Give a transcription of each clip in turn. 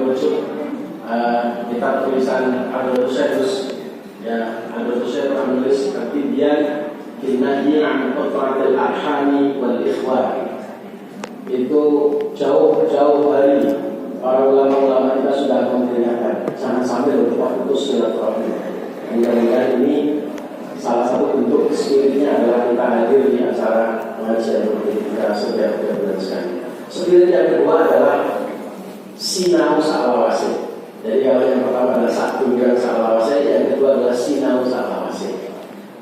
merujuk kitab tulisan Al-Rusyadus. Ya, Al-Rusyadus menulis ketidian Kinahyi an qat'atil arhami wal ikhwan. Itu jauh-jauh hari para ulama-ulama kita sudah memperingatkan jangan sampai lupa putus silaturahmi. Mudah-mudahan ini salah satu bentuk spiritnya adalah kita hadir di acara pengajian kita setiap bulan sekali. Spirit yang kedua adalah sinau salawase. Jadi kalau yang pertama adalah satu yang salawase, yang kedua adalah sinau salawase.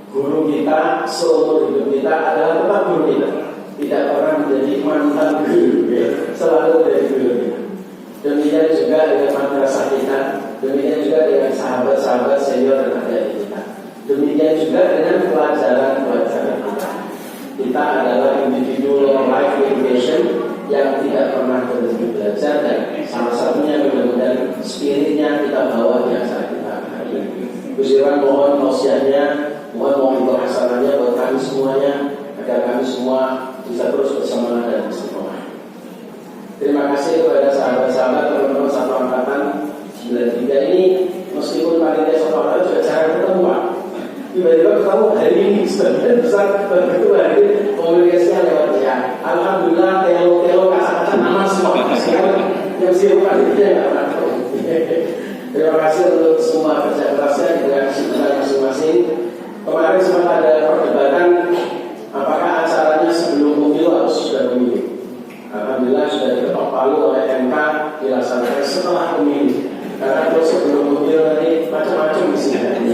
Guru kita seumur hidup kita adalah tetap guru kita, tidak pernah menjadi mantan guru, ya. Selalu dari guru kita. Demikian juga dengan madrasah kita, demikian juga dengan sahabat-sahabat senior dan adik kita. Demikian juga dengan pelajaran-pelajaran kita. Kita adalah individu life education yang tidak pernah berhenti belajar, dan salah satunya mudah-mudahan spiritnya kita bawa di acara kita hari ini. Gus Irwan mohon tausiahnya, mohon hasanahnya buat kami semuanya, agar kami semua bisa terus bersemangat dan istiqomah. Terima kasih kepada sahabat-sahabat teman-teman satu angkatan 93 ini. Meskipun panitia satu angkatan juga jarang ketemu, Pak. Tiba-tiba ketemu hari ini, sebagian besar begitu hari komunikasinya lewat ya. Alhamdulillah, telo kata-kata nama semua. Yang siap panitia nggak tahu. Terima kasih untuk semua kerja kerasnya dengan kesibukan masing-masing. Kemarin sempat ada perdebatan apakah acaranya sebelum pemilu atau sudah pemilu. Alhamdulillah sudah diketok palu oleh MK dilaksanakan setelah pemilu. Karena kalau sebelum pemilu nanti macam-macam di sini.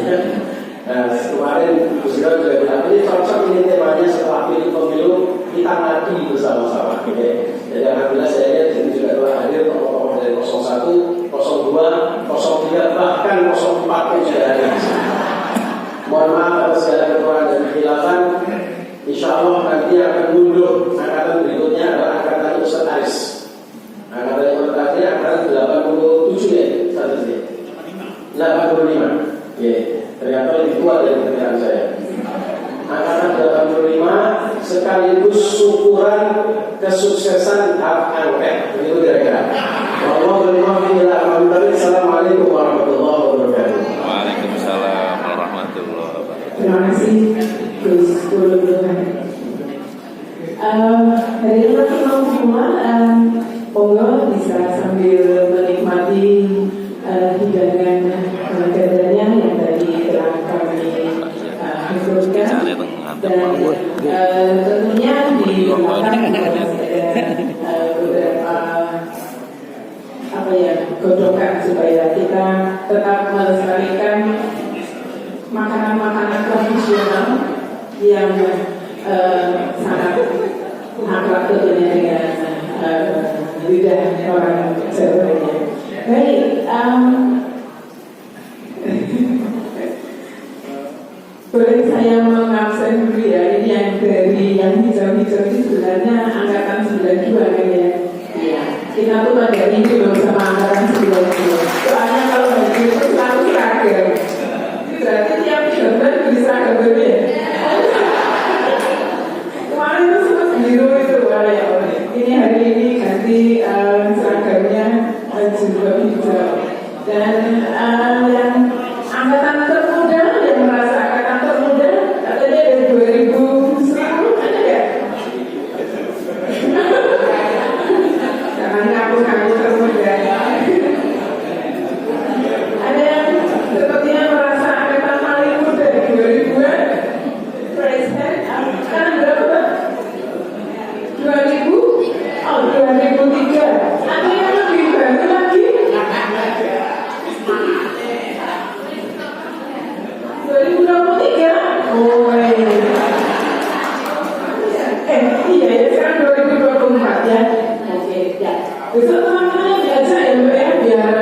Nah, kemarin Gus Ira juga bilang ini cocok ini temanya setelah pemilu kita ngadu bersama-sama. Jadi alhamdulillah saya lihat ini juga telah hadir tokoh-tokoh dari 01, 02, 03 bahkan 04 pun sudah hadir. Mohon maaf atas segala kekurangan dan kekhilafan. Insya Allah nanti akan mundur. Angkatan berikutnya adalah angkatan Ustaz Aris. Angkatan yang terakhir angkatan 87 ya, satu sih. 85. Ya, ternyata lebih tua dari perkiraan saya. Angkatan 85 sekaligus syukuran kesuksesan hak angket. Begitu kira-kira. Assalamualaikum warahmatullahi wabarakatuh. Waalaikumsalam warahmatullahi wabarakatuh. Terima kasih Gus Guru. Hari ini teman semua, monggo bisa sambil menikmati hidangan gadanya yang tadi telah kami hasilkan, dan tentunya di belakang ada beberapa godokan supaya kita tetap melestarikan makanan-makanan tradisional yang sangat akrab tentunya dengan lidah orang Jawa. Baik, boleh saya mengabsen dulu ya, ini yang dari yang hijau-hijau ini sebenarnya angkatan 92 kan ya. Iya, kita tuh pada ini belum sama angkatan 92. Soalnya kalau baju itu selalu seragam. Berarti tiap gambar bisa gambarnya. Kemarin itu sempat biru itu ya. Ini hari ini ganti seragamnya juga hijau. Dan yang angkatan termuda, yang merasa angkatan termuda, katanya dari 2010 ada ya? Jangan ngaku-ngaku termuda. Ada yang sepertinya merasa angkatan paling muda 2000-an. Presiden, kan berapa Pak? 2000? Oh, 2003. Ada yang lebih baru lagi? 2023? Oh, iya ya, sekarang 2024 ya. Oke, ya. Besok teman-teman diajak ya Mbak ya, biar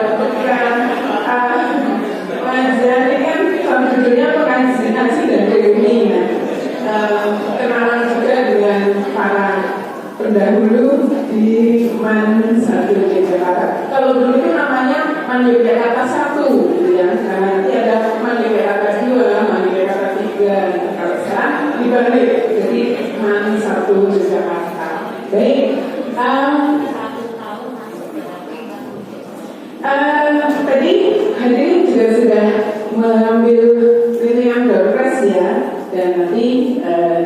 pengajian ini kan judulnya pengajian dan reuni ya. Kenalan juga dengan para pendahulu di MAN 1 Yogyakarta. Kalau dulu itu namanya MAN Yogyakarta 1 gitu ya. Nah, nanti ada MAN Yogyakarta 2, MAN Yogyakarta 3. Kalau sekarang dibalik jadi MAN 1 Yogyakarta. Baik, Tadi hadirin juga sudah mengambil pilihan doorpress ya, dan nanti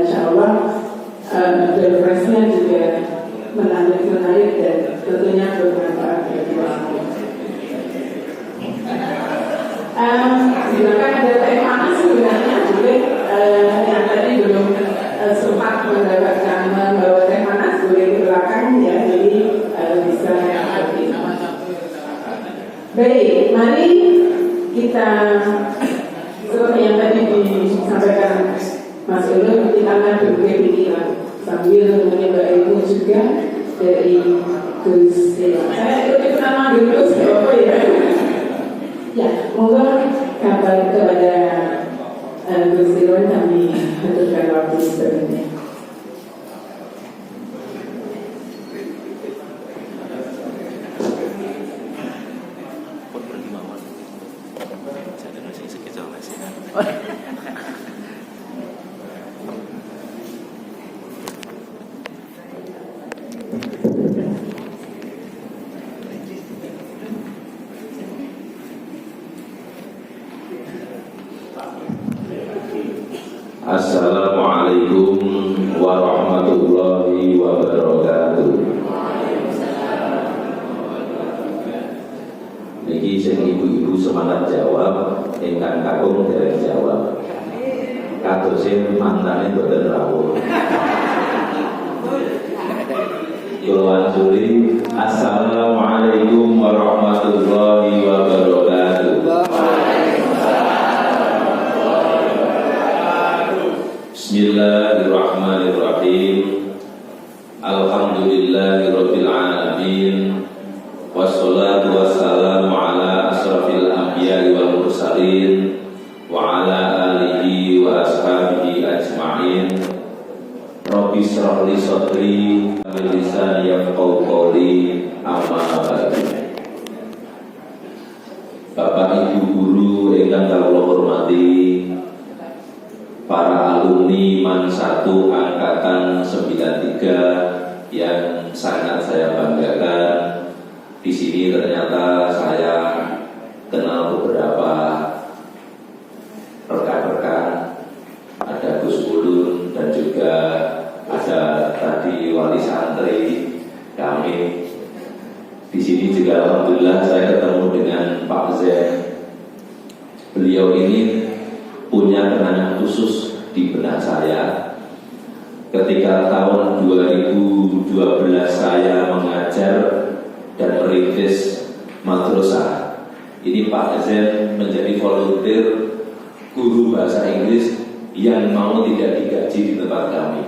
insya Allah doorpressnya juga menarik dan tentunya bermanfaat bagi kita. Silakan ada teh panas sebenarnya juga yang tadi belum sempat mendapatkan membawa teh panas boleh di belakang ya, jadi bisa seperti itu. Baik, mari kita seperti yang tadi disampaikan Mas Ulun, kita akan berbagai pikiran sambil menimba ilmu juga dari Gus Irwan. Saya ikut nama Gus apa ya? Ya, moga kabar kepada Gus Irwan kami haturkan waktu sebenarnya. Assalamualaikum warahmatullahi wabarakatuh. Niki sing ibu-ibu semangat jawab, ingkang kakung dereng jawab. Kadose mantane boten rawuh. Kula ansuri, assalamualaikum warahmatullahi wabarakatuh. Bismillahirrahmanirrahim. Alhamdulillahirabbil alamin. Wassalatu wassalamu ala asrafil anbiya'i wal mursalin wa ala alihi wa ashabihi ajma'in. Rabbi shrah li sadri wa lisani yafqahu qawli, amma ba'du. Bapak Ibu guru ingkang kula hormati, para alumni MAN 1 angkatan 93 yang sangat saya banggakan. Di sini ternyata saya kenal beberapa rekan-rekan, ada Gus Ulun dan juga ada tadi wali santri kami. Di sini juga alhamdulillah saya ketemu dengan Pak Zen. Beliau ini punya kenangan khusus di benak saya. Ketika tahun 2012 saya mengajar dan merintis madrasah, ini Pak Zen menjadi volunteer guru bahasa Inggris yang mau tidak digaji di tempat kami.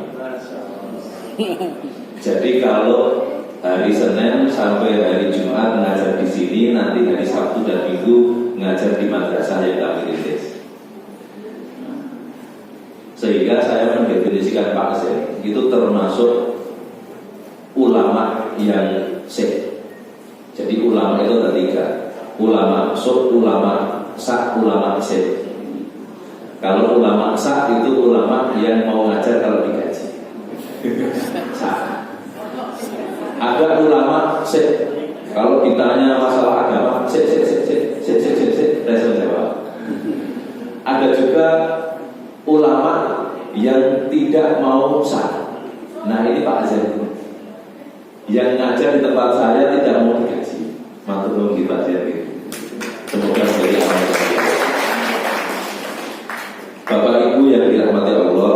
Jadi kalau hari Senin sampai hari Jumat mengajar di sini, nanti hari Sabtu dan Minggu mengajar di madrasah yang kami rintis. Sehingga saya mendefinisikan Pak Zen itu termasuk ulama yang sek. Jadi ulama itu ada 3, ulama sub, ulama sak, ulama sek. Kalau ulama sak itu ulama yang mau ngajar kalau digaji. Sak. Ada ulama sek. Kalau ditanya masalah agama, sek, saya jawab. Ada juga ulama yang tidak mau sak. Nah ini Pak Zen yang ngajar di tempat saya tidak mau digaji. Matur nuwun Pak Zen. Semoga menjadi amal saya. Bapak Ibu yang dirahmati Allah,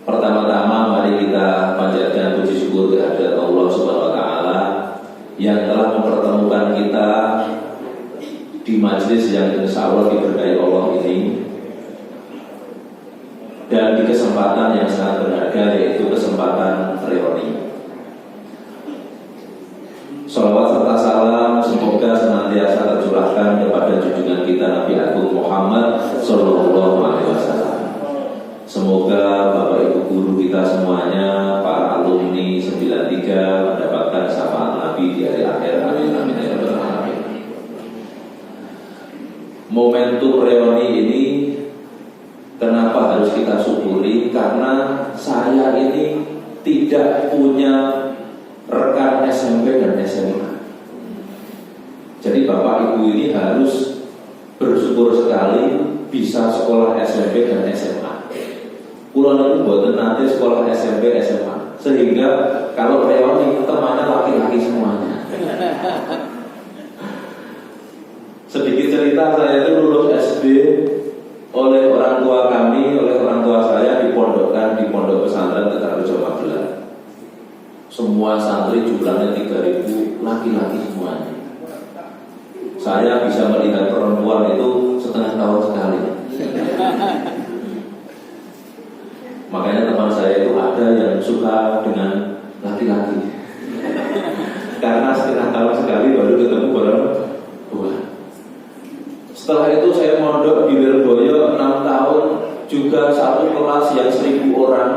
pertama-tama mari kita panjatkan puji syukur kehadirat Allah Subhanahu wa taala yang telah mempertemukan kita di majelis yang insya Allah diberkahi Allah ini, dan di kesempatan yang sangat berharga, yaitu kesempatan reuni. Shalawat serta salam semoga senantiasa tercurahkan kepada junjungan kita Nabi Agung Muhammad Sallallahu Alaihi Wasallam. Semoga Bapak Ibu guru kita semuanya, para alumni 93 mendapatkan syafaat Nabi di hari akhir. Amin amin ya rabbal alamin. Momentum reuni ini kenapa harus kita syukuri? Karena saya ini tidak punya rekan SMP dan SMA. Jadi Bapak Ibu ini harus bersyukur sekali bisa sekolah SMP dan SMA. Pulau itu buatan nanti sekolah SMP SMA, sehingga kalau reuni temannya laki-laki semuanya. Sedikit cerita, saya itu lulus SD oleh orang tua kami, oleh orang tua saya dipondokkan di pondok pesantren Tegarejo Magelang. Semua santri jumlahnya 3.000, laki-laki semuanya. Saya bisa melihat perempuan itu setengah tahun sekali. Makanya teman saya itu ada yang suka dengan laki-laki. Karena setengah tahun sekali baru ketemu perempuan. Setelah itu saya mondok di Lirboyo 6 tahun, juga satu kelas yang 1.000 orang,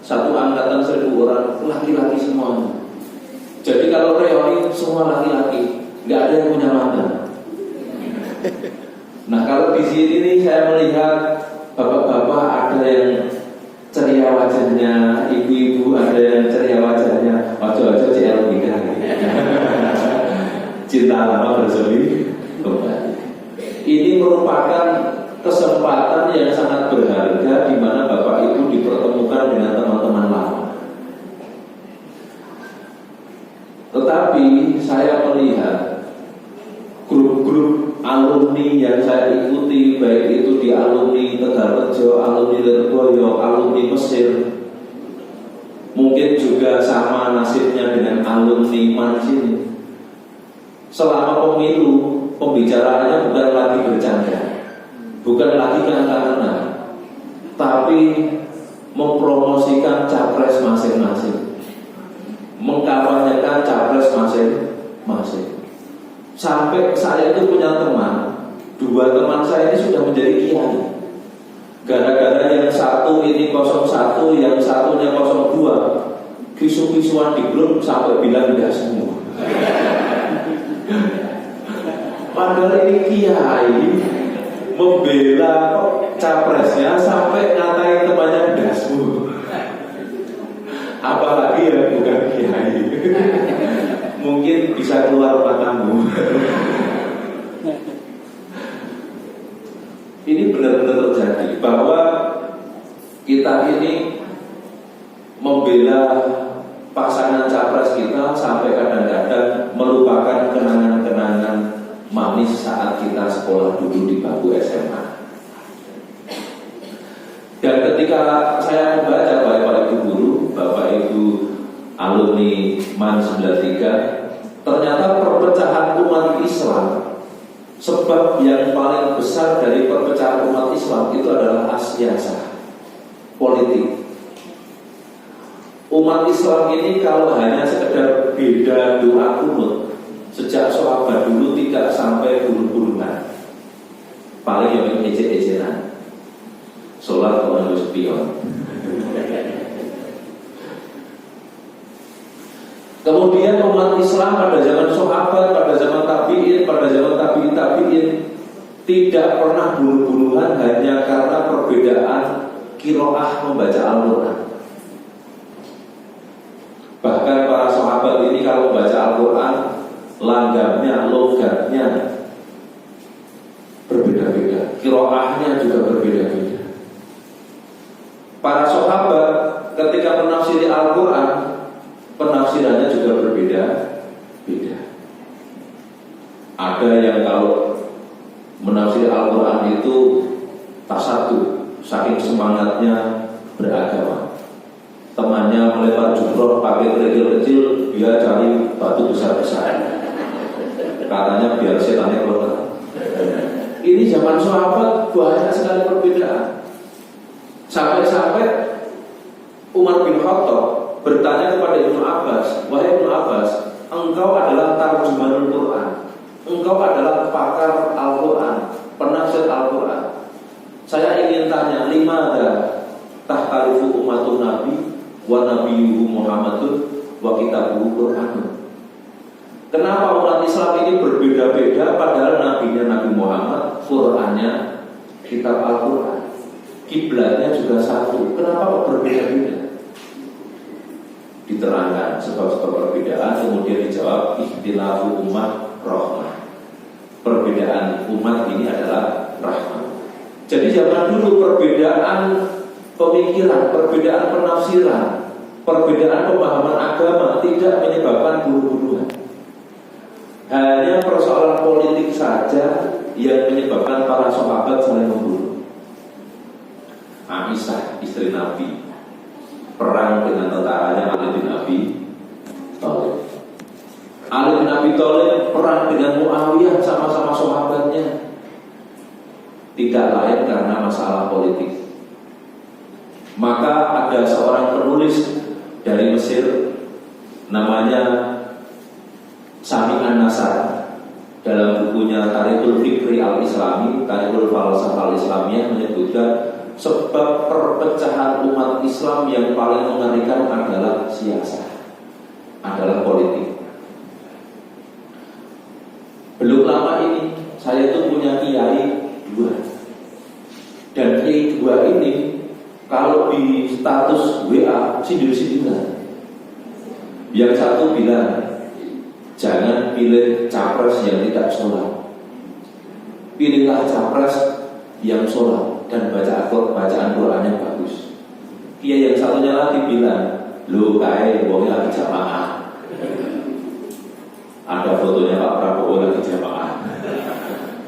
satu angkatan 1.000 orang, laki-laki semuanya. Jadi kalau reuni semua laki-laki, nggak ada yang punya mantan. Nah kalau di sini nih saya melihat bapak-bapak ada yang ceria wajahnya, ibu-ibu ada yang ceria wajahnya, wajah-wajah CLBK. Cinta lama bersemi kembali. Ini merupakan kesempatan yang sangat berharga di mana Bapak Ibu dipertemukan dengan teman-teman lama. Tetapi saya melihat grup-grup alumni yang saya ikuti, baik itu di alumni Tegarejo, alumni Lirboyo, alumni Mesir, mungkin juga sama nasibnya dengan alumni Mancini. Selama pemilu, pembicaraannya bukan lagi bercanda, bukan lagi ngangkat-ngangkat, tapi mempromosikan capres masing-masing, mengkampanyekan capres masing-masing. Sampai saya itu punya teman, 2 teman saya ini sudah menjadi kiai. Gara-gara yang satu ini 01, yang satunya 02, kisu-kisuan di grup sampai bilang tidak semua. Padahal ini kiai membela capresnya sampai ngatain temannya dasmu. Apalagi yang bukan kiai. Mungkin bisa keluar matamu. Ini benar-benar terjadi bahwa kita ini membela pasangan capres kita sampai kadang-kadang melupakan kenangan-kenangan manis saat kita sekolah dulu di bangku SMA. Dan ketika saya membaca Bapak Ibu guru, Bapak Ibu alumni MAN 93, ternyata perpecahan umat Islam, sebab yang paling besar dari perpecahan umat Islam itu adalah asiasa politik. Umat Islam ini kalau hanya sekedar beda doa kunut, sejak sahabat dulu tidak sampai bunuh-bunuhan, paling yang ejek-ejekan, sholat komando spion. Kemudian umat Islam pada zaman sahabat, pada zaman tabi'in, pada zaman tabi'in tidak pernah bunuh-bunuhan hanya karena perbedaan qiraah membaca Al-Quran. Bahkan para sahabat ini kalau membaca Al-Quran, langgamnya, logatnya berbeda-beda, qiraahnya juga berbeda-beda. Para sahabat ketika menafsiri Al-Quran, penafsirannya juga berbeda-beda. Ada yang kalau menafsir Al-Quran itu tasatu, saking semangatnya beragama. Temannya melempar jumroh pakai kerikil kecil, dia cari batu besar-besar. Katanya biar setannya keluar. Ini zaman sahabat banyak sekali perbedaan. Sampai-sampai Umar bin Khattab bertanya kepada Ibnu Abbas, wahai Ibnu Abbas, engkau adalah tarjumanul Quran, engkau adalah pakar Al-Quran, penafsir Al-Quran. Saya ingin tanya, limada tahtalifu umatun Nabi wa nabiyuhu Muhammadun wa kitabuhu Quranun. Kenapa umat Islam ini berbeda-beda padahal nabinya Nabi Muhammad, Qurannya kitab Al-Quran, kiblatnya juga satu. Kenapa kok berbeda-beda? Diterangkan sebab perbedaan, kemudian dijawab ikhtilafu umat rahmah. perbedaan umat ini adalah rahmat. Jadi zaman dulu perbedaan pemikiran, perbedaan penafsiran, perbedaan pemahaman agama tidak menyebabkan bunuh-bunuhan. Hanya persoalan politik saja yang menyebabkan para sahabat saling membunuh. Aisyah istri Nabi perang dengan tentaranya Ali bin Abi Thalib. Ali bin Abi Thalib perang dengan Muawiyah, sama-sama sahabatnya. Tidak lain karena masalah politik. Maka ada seorang penulis dari Mesir namanya Sami An-Nasar, dalam bukunya Tarikhul Fikri Al-Islami, Tarikhul Falsafah Al-Islamiyah, menyebutkan sebab perpecahan umat Islam yang paling mengerikan adalah siasat, adalah politik. Belum lama ini saya itu punya kiai dua, dan kiai dua ini kalau di status WA sindir-sindiran. Yang satu bilang, jangan pilih capres yang tidak sholat, pilihlah capres yang sholat dan bacaan Qurannya bagus. Kiai yang satunya lagi bilang, lo kae wongnya lagi jamaah, ada fotonya Pak Prabowo lagi jamaah.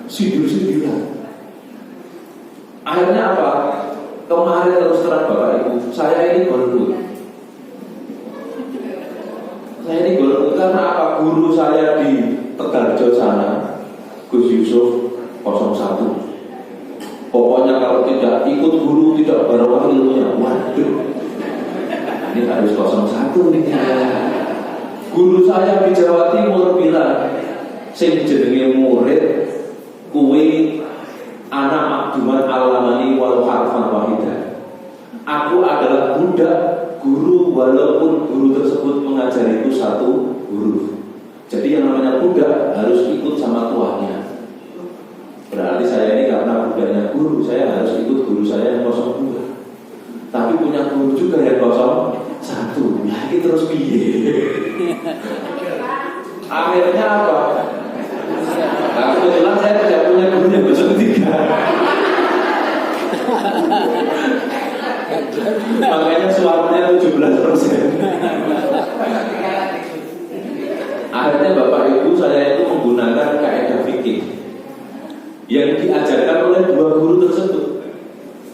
Sindir-sindiran. Akhirnya apa? Kemarin terus terang Bapak Ibu, saya ini golput. Saya ini golput karena apa? Guru saya di Tegalrejo sana, Gus Yusuf 01. Pokoknya kalau tidak ikut guru tidak barokah ilmunya. Waduh, ini harus 01 nih. Guru saya di Jawa Timur bilang, sing jenenge murid kuwi anak Abduman Alamani wal harfan wahidah. Aku adalah budak guru walaupun guru tersebut mengajariku satu huruf. Jadi yang namanya budak harus ikut sama tuannya. Berarti saya ini karena budaknya guru, saya harus ikut guru saya yang 02. Tapi punya guru juga yang 01. Ya ini terus piye? Akhirnya apa? Nah, kebetulan saya tidak punya guru yang 03. Makanya suaranya 17%. Akhirnya Bapak Ibu saya itu menggunakan kaidah fikih yang diajarkan oleh dua guru tersebut.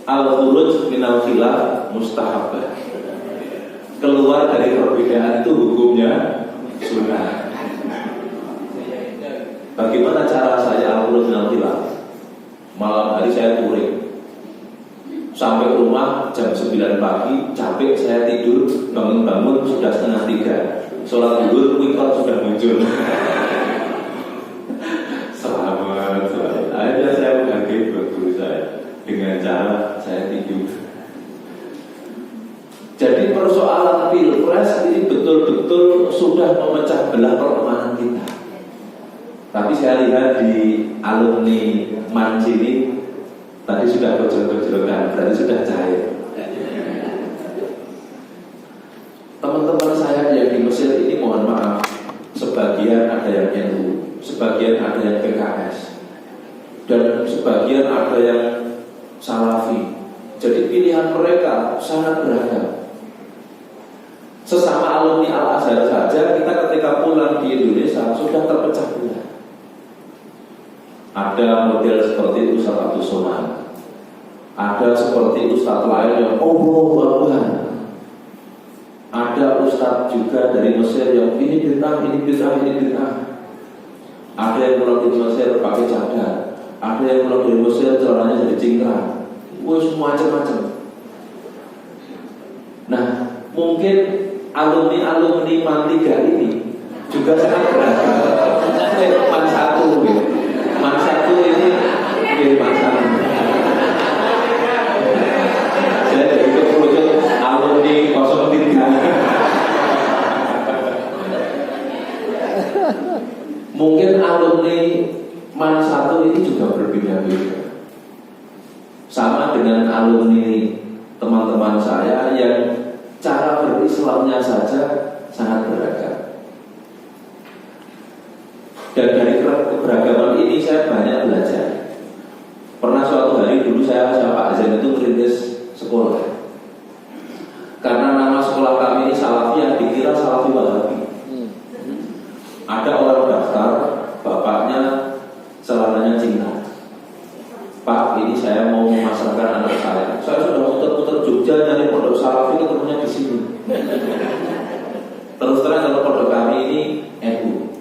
Al-khuruj minal khilaf mustahabah. Keluar dari perbedaan itu hukumnya sunnah. Bagaimana cara saya al-khuruj minal khilaf? Malam hari saya touring, sampai rumah jam 9 pagi, capek saya tidur, bangun-bangun sudah 2:30. Sholat zuhur, wikot sudah muncul. Selamat. Akhirnya saya menghargai guru saya dengan cara saya tidur. Jadi persoalan pilpres ini betul-betul sudah memecah belah pertemanan kita. Tapi saya lihat di alumni Mancini tadi sudah gojol-gojolkan, berarti sudah cair. Teman-teman saya yang di Mesir ini mohon maaf, sebagian ada yang NU, sebagian ada yang PKS, dan sebagian ada yang Salafi. Jadi pilihan mereka sangat beragam. Sesama alumni Al-Azhar saja, kita ketika pulang di Indonesia sudah terpecah belah. Ada model seperti Ustaz Abdul Somad, ada seperti Ustaz lain yang Tuhan. Ada Ustaz juga dari Mesir yang ini bid'ah, ini bid'ah, ini bid'ah. Ada yang pulang dari Mesir pakai cadar, ada yang pulang dari Mesir celananya jadi cingkrang. Semua macam-macam. Nah, mungkin alumni Man 3 ini juga sangat beragam. Man 1 gitu. Man 1 ini Man 1. Saya dari kerucut alumni 03. Mungkin alumni Man 1 ini juga berbeda-beda. Sama dengan alumni teman-teman saya yang cara berislamnya saja sangat beragam. Dan dari keberagaman ini ini saya banyak belajar. Pernah suatu hari dulu saya Pak Azan itu merintis sekolah. Karena nama sekolah kami ini Salafiyah, dikira Salafi Wahabi. Ada orang daftar, bapaknya celananya Cina. Pak, ini saya mau memasarkan anak saya. Saya sudah muter-muter Jogja nyari pondok Salafi, ketemunya di sini. Terus terang kalau pondok kami ini NU.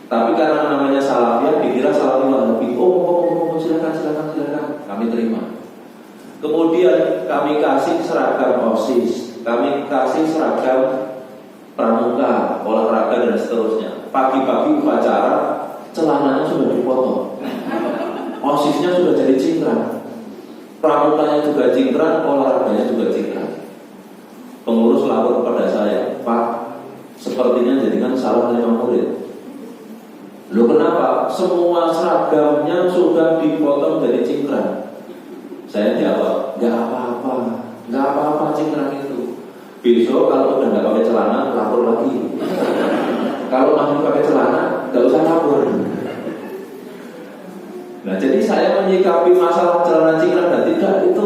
Tapi karena namanya Salafiyah, dikira Salafi Wahabi. Oh, silakan. Kami terima. Kemudian kami kasih seragam OSIS, kami kasih seragam pramuka, olahraga dan seterusnya. Pagi-pagi upacara, celananya sudah dipotong, OSISnya sudah jadi cingkrang, pramukanya juga cingkrang, olahraganya juga cingkrang. Pengurus lapor kepada saya, Pak, sepertinya jadikan salah dari murid. Loh kenapa? Semua seragamnya sudah dipotong jadi cingkrang. Saya jawab, nggak apa-apa cingkrang itu. Besok kalau udah nggak pakai celana, lapor lagi. Kalau masih pakai celana, nggak usah lapor. Nah, jadi saya menyikapi masalah celana cingkrang dan tidak itu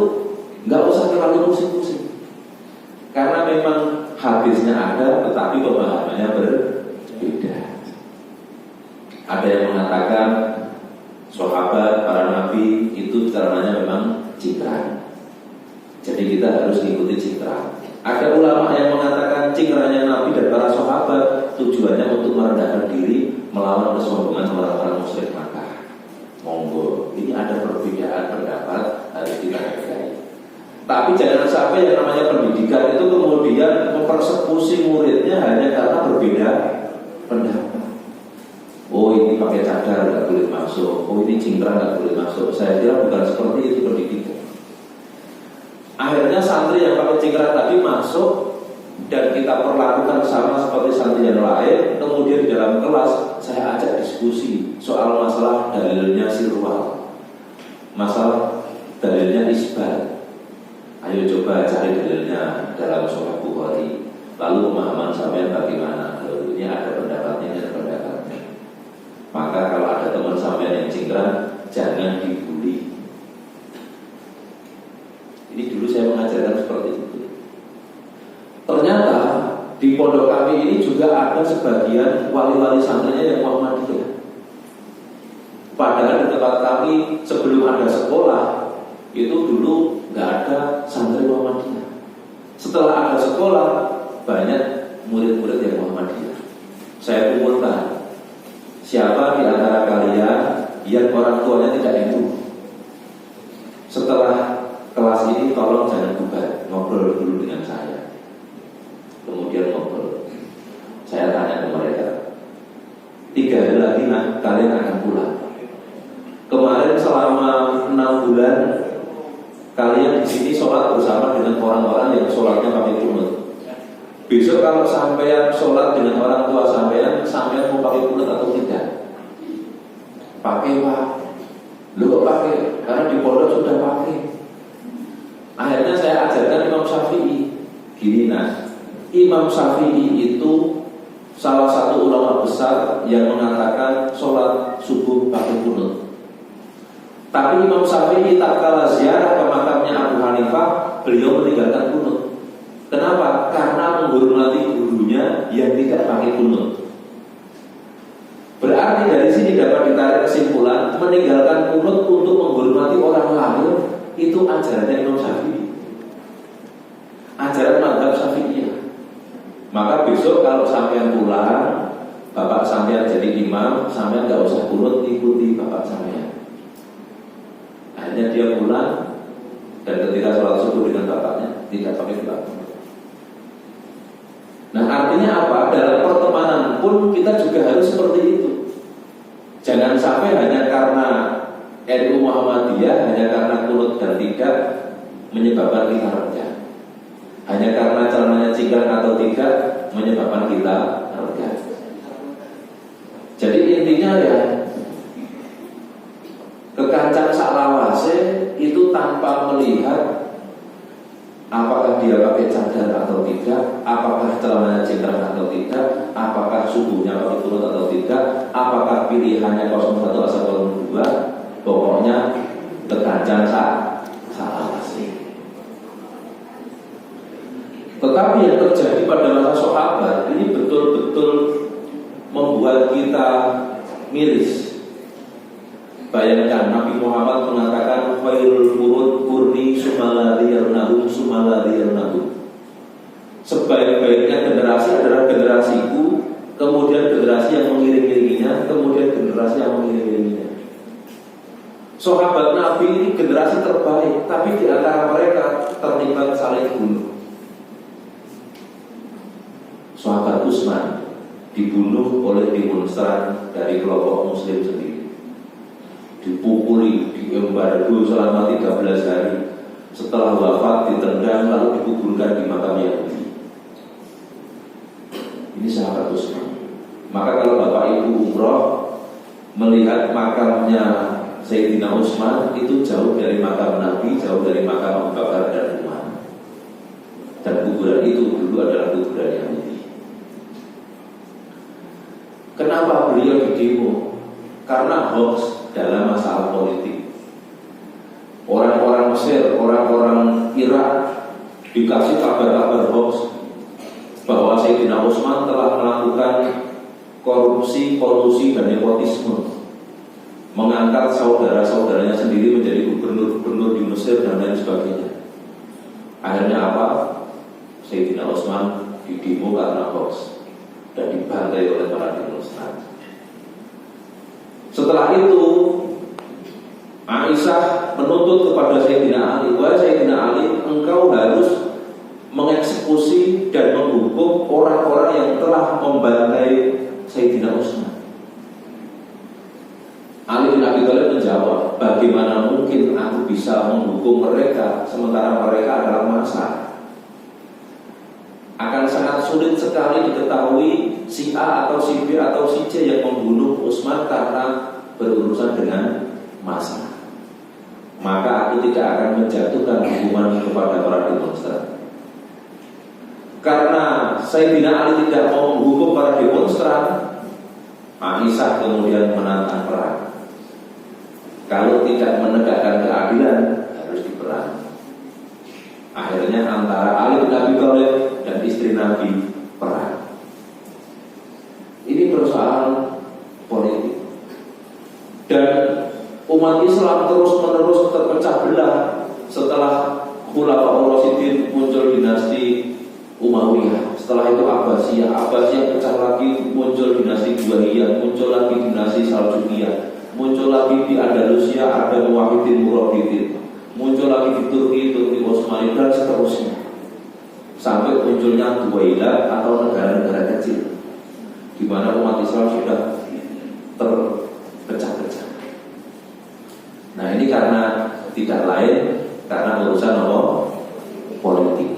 nggak usah terlalu pusing-pusing. Karena memang hadisnya ada, tetapi pemahamannya berbeda. Ada yang mengatakan sahabat, para nabi itu celananya memang cingkrang. Jadi kita harus ikuti cingkrang. Ada ulama yang mengatakan cingkrangnya Nabi dan para sahabat tujuannya untuk merendahkan diri melawan kesombongan orang-orang musyrik Makkah. Monggo, ini ada perbedaan pendapat, harus kita hargai. Tapi jangan sampai yang namanya pendidikan itu kemudian mempersekusi muridnya hanya karena berbeda pendapat. Oh, ini pakai cadar nggak boleh masuk. Oh, ini cingkrang nggak boleh masuk. Saya kira bukan seperti itu pendidikan. Akhirnya santri yang pakai cingkrang tadi masuk dan kita perlakukan sama seperti santri yang lain. Kemudian di dalam kelas saya ajak diskusi soal masalah dalilnya sirwal, masalah dalilnya isbal. Ayo coba cari dalilnya dalam Sahih Bukhari. Lalu pemahaman sampean bagaimana? Ini ada pendapatnya dan pendapatnya. Maka kalau ada teman sampean yang cingkrang, jangan dibully. Ini dulu saya mengajarkan seperti itu. Ternyata di pondok kami ini juga ada sebagian wali-wali santrinya yang Muhammadiyah. Padahal di tempat kami sebelum ada sekolah itu dulu nggak ada santri Muhammadiyah. Setelah ada sekolah banyak murid-murid yang Muhammadiyah. Saya kumpulkan siapa di antara kalian yang orang tuanya tidak NU. Setelah kelas ini tolong jangan bubar, ngobrol dulu dengan saya. Kemudian ngobrol. Saya tanya ke mereka, 3 hari lagi kalian akan pulang. Kemarin selama 6 bulan kalian di sini sholat bersama dengan orang-orang yang sholatnya pakai kunut. Besok kalau sampean sholat dengan orang tua sampean mau pakai kunut atau tidak? Pakai, Pak. Lu kok pakai? Karena di pondok sudah pakai. Akhirnya saya ajarkan Imam Syafi'i. Gini Imam Syafi'i itu salah satu ulama besar yang mengatakan sholat subuh pakai kunut. Tapi Imam Syafi'i tatkala ziarah ke makamnya Abu Hanifah, beliau meninggalkan kunut. Kenapa? Karena menghormati gurunya yang tidak pakai kunut. Berarti dari sini dapat ditarik kesimpulan, meninggalkan kunut untuk menghormati orang lain itu ajarannya Imam Syafi'i, ajaran mazhab Syafi'iyah. Maka besok kalau sampean pulang, bapak sampean jadi imam, sampean nggak usah kunut, ikuti bapak sampean. Akhirnya dia pulang dan ketika sholat subuh dengan bapaknya tidak pakai kunut. Nah, artinya apa? Dalam pertemanan pun kita juga harus seperti itu. Jangan sampai hanya karena NU Muhammadiyah, hanya karena kunut dan tidak menyebabkan kita renggang. Hanya karena celananya cingkrang atau tidak menyebabkan kita renggang. Jadi intinya ya, kekancang saklawase itu tanpa melihat apakah dia pakai cadar atau tidak, apakah celananya cingkrang atau tidak, apakah subuhnya pakai kunut atau tidak, apakah pilihannya 01 atau 02, yang terjadi pada masa sahabat ini betul-betul membuat kita miris. Bayangkan Nabi Muhammad mengatakan khairul qurun qurni sumalladzi yarnahum sumalladzi yarnahum. Sebaik-baiknya generasi adalah generasiku, kemudian generasi yang mengiring-iringinya, kemudian generasi yang mengiring-iringinya. Sahabat Nabi ini generasi terbaik, tapi di antara mereka terlibat saling bunuh. Sahabat Utsman dibunuh oleh demonstran dari kelompok Muslim sendiri, dipukuli, diembargo selama 13 hari. Setelah wafat ditendang lalu dikuburkan di makam Yahudi. Ini sahabat Utsman. Maka kalau Bapak Ibu umroh melihat makamnya Sayyidina Utsman, itu jauh dari makam Nabi, jauh dari makam Abu Bakar dan Umar. Dan kuburan itu dulu adalah kuburan Yahudi. Kenapa beliau didemo? Karena hoax dalam masalah politik. Orang-orang Mesir, orang-orang Irak dikasih kabar-kabar hoax bahwa Sayyidina Utsman telah melakukan korupsi, kolusi, dan nepotisme, mengangkat saudara-saudaranya sendiri menjadi gubernur-gubernur di Mesir dan lain sebagainya. Akhirnya apa? Sayyidina Utsman didemo karena hoax dan dibantai oleh para demonstran. Setelah itu Aisyah menuntut kepada Sayyidina Ali, wahai Sayyidina Ali, engkau harus mengeksekusi dan menghukum orang-orang yang telah membantai Sayyidina Utsman. Ali bin Abi Thalib menjawab, bagaimana mungkin aku bisa menghukum mereka sementara mereka adalah massa? Akan sangat sulit sekali diketahui si A atau si B atau si C yang membunuh Utsman karena berurusan dengan massa. Maka aku tidak akan menjatuhkan hukuman kepada para demonstran. Karena Sayyidina Ali tidak mau menghukum para demonstran, Aisyah kemudian menantang perang. Kalau tidak menegakkan keadilan, harus diperang. Akhirnya antara Ali bin Abi Thalib dan istri Nabi perang. Ini persoalan politik. Dan umat Islam terus-menerus terpecah belah setelah Khulafaur Rasyidin muncul dinasti Umayyah. Setelah itu Abbasiyah pecah lagi, muncul dinasti Buwaiyah, muncul lagi dinasti Saljukiyah, muncul lagi di Andalusia ada Muwahhidin Murabbitin, muncul lagi di Turki Utsmani dan seterusnya. Sampai munculnya Duwailah atau negara-negara kecil di mana umat Islam sudah terpecah-pecah. Nah, ini karena tidak lain karena urusan apa? Politik.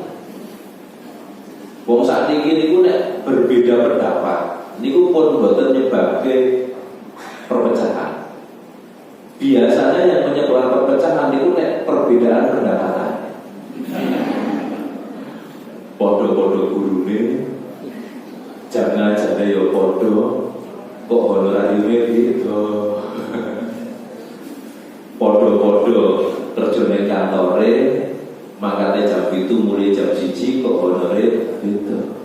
Wong saat ini niku nek berbeda pendapat, niku pun boten nyebabke perpecahan. Biasanya yang menyebabkan perpecahan niku nek perbedaan pendapatan. Podo-podo gurune, jangan-jangan ya podo, kok honorariumnya gitu. Podo-podo kerjane kantore, makanya jam itu mulai jam 1 kok honore gitu.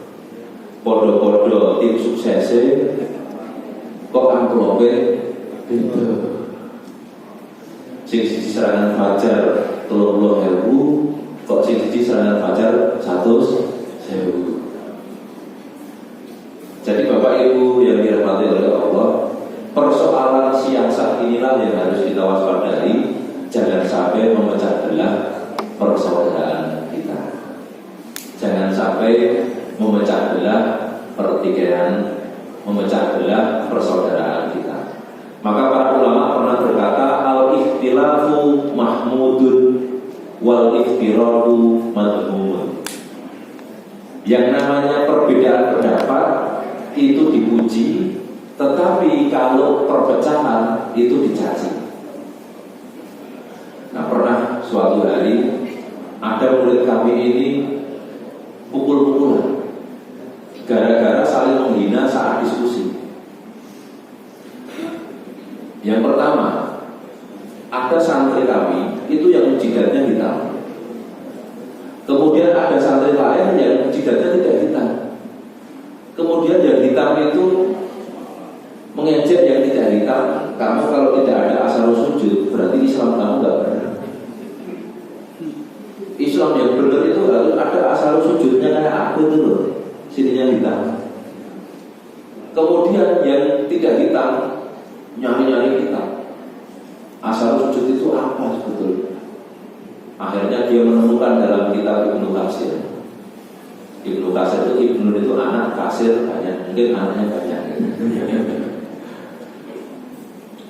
Podo-podo tim suksesnya kok amplope gitu. Sing siji serangan fajar 30.000, kok sing siji serangan fajar 100.000. Jadi Bapak Ibu yang dirahmati oleh Allah, persoalan siasat inilah yang harus kita waspadai. Jangan sampai memecah belah persaudaraan kita. Jangan sampai memecah belah pertikaian, memecah belah persaudaraan kita. Maka para ulama pernah berkata, al-ikhtilafu mahmudun wal-iftiraku madhmumun. Yang namanya perbedaan pendapat itu dipuji, tetapi kalau perpecahan itu dicaci. Nah, pernah suatu hari ada murid kami ini pukul-pukulan gara-gara saling menghina saat diskusi. Yang pertama, ada santri kami itu yang jidatnya hitam. Kemudian Kemudian ada santri lain yang jidatnya tidak hitam. Kemudian yang hitam itu mengejek yang tidak hitam. Kamu kalau tidak ada asal sujud, berarti Islam kamu nggak benar. Islam yang benar itu harus ada asal sujudnya kayak aku itu loh, sininya hitam. Kemudian yang tidak hitam nyari-nyari hitam. Asal sujud itu apa sebetulnya? Akhirnya dia menemukan dalam kitab Ibnu Katsir. Ibnu Katsir itu anak kasir banyak, mungkin anaknya banyak.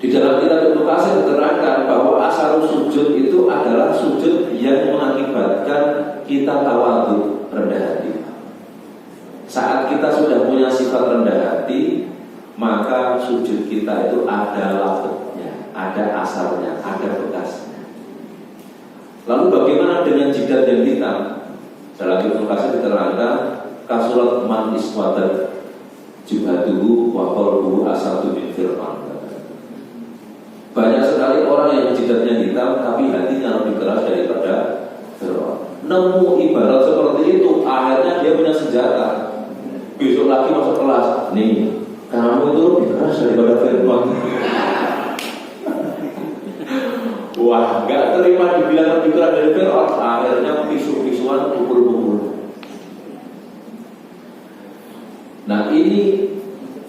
Di dalam kitab Ibnu Katsir diterangkan bahwa asal sujud itu adalah sujud yang mengakibatkan kita tawadhu, rendah hati. Saat kita sudah punya sifat rendah hati, maka sujud kita itu ada lafadznya, ada asalnya, ada bekasnya. Lalu bagaimana dengan jidat yang hitam? Dalam Ibnu Katsir diterangkan kasurat man iswadat jubhatuhu wa qalbuhu asadu min firman. Banyak sekali orang yang jidatnya hitam tapi hatinya lebih keras daripada Fir'aun. Nemu ibarat seperti itu, akhirnya dia punya senjata. Besok lagi masuk kelas, nih kamu itu lebih keras daripada Fir'aun. Wah, gak terima dibilang lebih keras dari Fir'aun, akhirnya pisu-pisuan, pukul-pukul. Nah, ini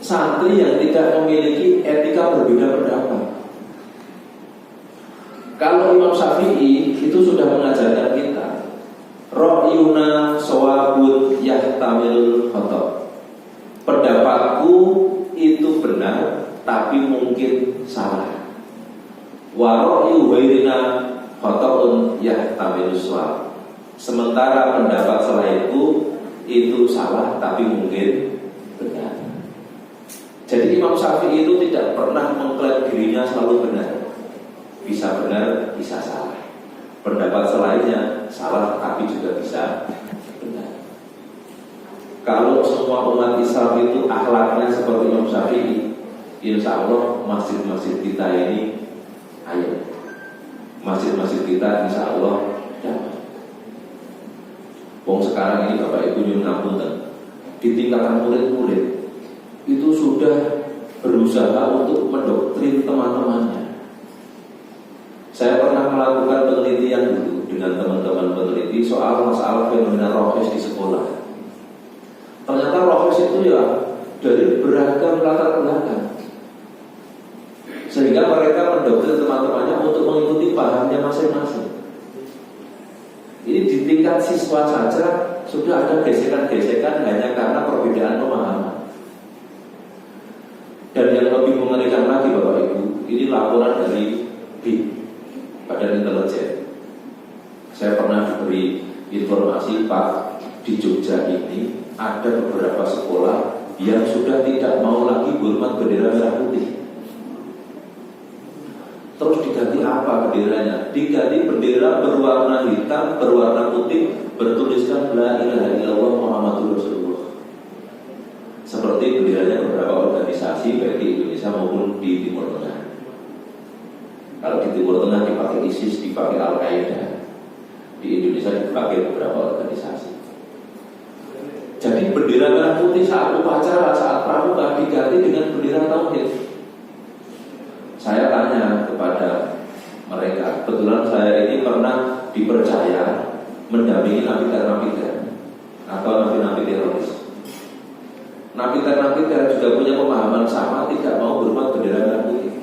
santri yang tidak memiliki etika berbeda pendapat. Kalau Imam Syafi'i itu sudah mengajarkan kita, ra'yuna shawabun yahtamil khata'. Pendapatku itu benar tapi mungkin salah. Wa ra'yu ghairina khata'un yahtamil shawab. Sementara pendapat selainku itu salah tapi mungkin benar. Jadi Imam Syafi'i itu tidak pernah mengklaim dirinya selalu benar. Bisa benar, bisa salah. Pendapat selainnya salah tapi juga bisa benar. Kalau semua umat Islam itu akhlaknya seperti Imam Syafi'i, insya Allah masjid-masjid kita ini ayo. Masjid-masjid kita insya Allah damai. Wong sekarang ini Bapak Ibu nyuwun ngapunten, di tingkatan murid-murid itu sudah berusaha untuk mendoktrin teman-temannya. Saya pernah melakukan penelitian dulu dengan teman-teman peneliti soal masalah fenomena rohis di sekolah. Ternyata rohis itu ya dari beragam latar belakang, sehingga mereka mendoktrin teman-temannya untuk mengikuti pahamnya masing-masing. Ini di tingkat siswa saja sudah ada gesekan-gesekan hanya karena perbedaan pemahaman. Dan yang lebih mengerikan lagi Bapak Ibu, ini laporan dari BIN, Badan Intelijen. Saya pernah diberi informasi, Pak, di Jogja ini ada beberapa sekolah yang sudah tidak mau lagi hormat bendera merah putih. Terus diganti apa benderanya? Diganti bendera berwarna hitam, berwarna putih, bertuliskan La ilaha illallah Muhammadur Rasulullah. Seperti benderanya beberapa organisasi baik di Indonesia maupun di Timur Tengah. Kalau di Timur Tengah dipakai ISIS, dipakai Al-Qaeda. Di Indonesia dipakai beberapa organisasi. Jadi bendera merah putih saat upacara, saat pramuka diganti dengan bendera tauhid. Saya tanya kepada mereka, kebetulan saya ini pernah dipercaya mendampingi napiter-napiter atau napi-napi teroris. Napiter-napiter juga punya pemahaman sama, tidak mau hormat bendera merah putih.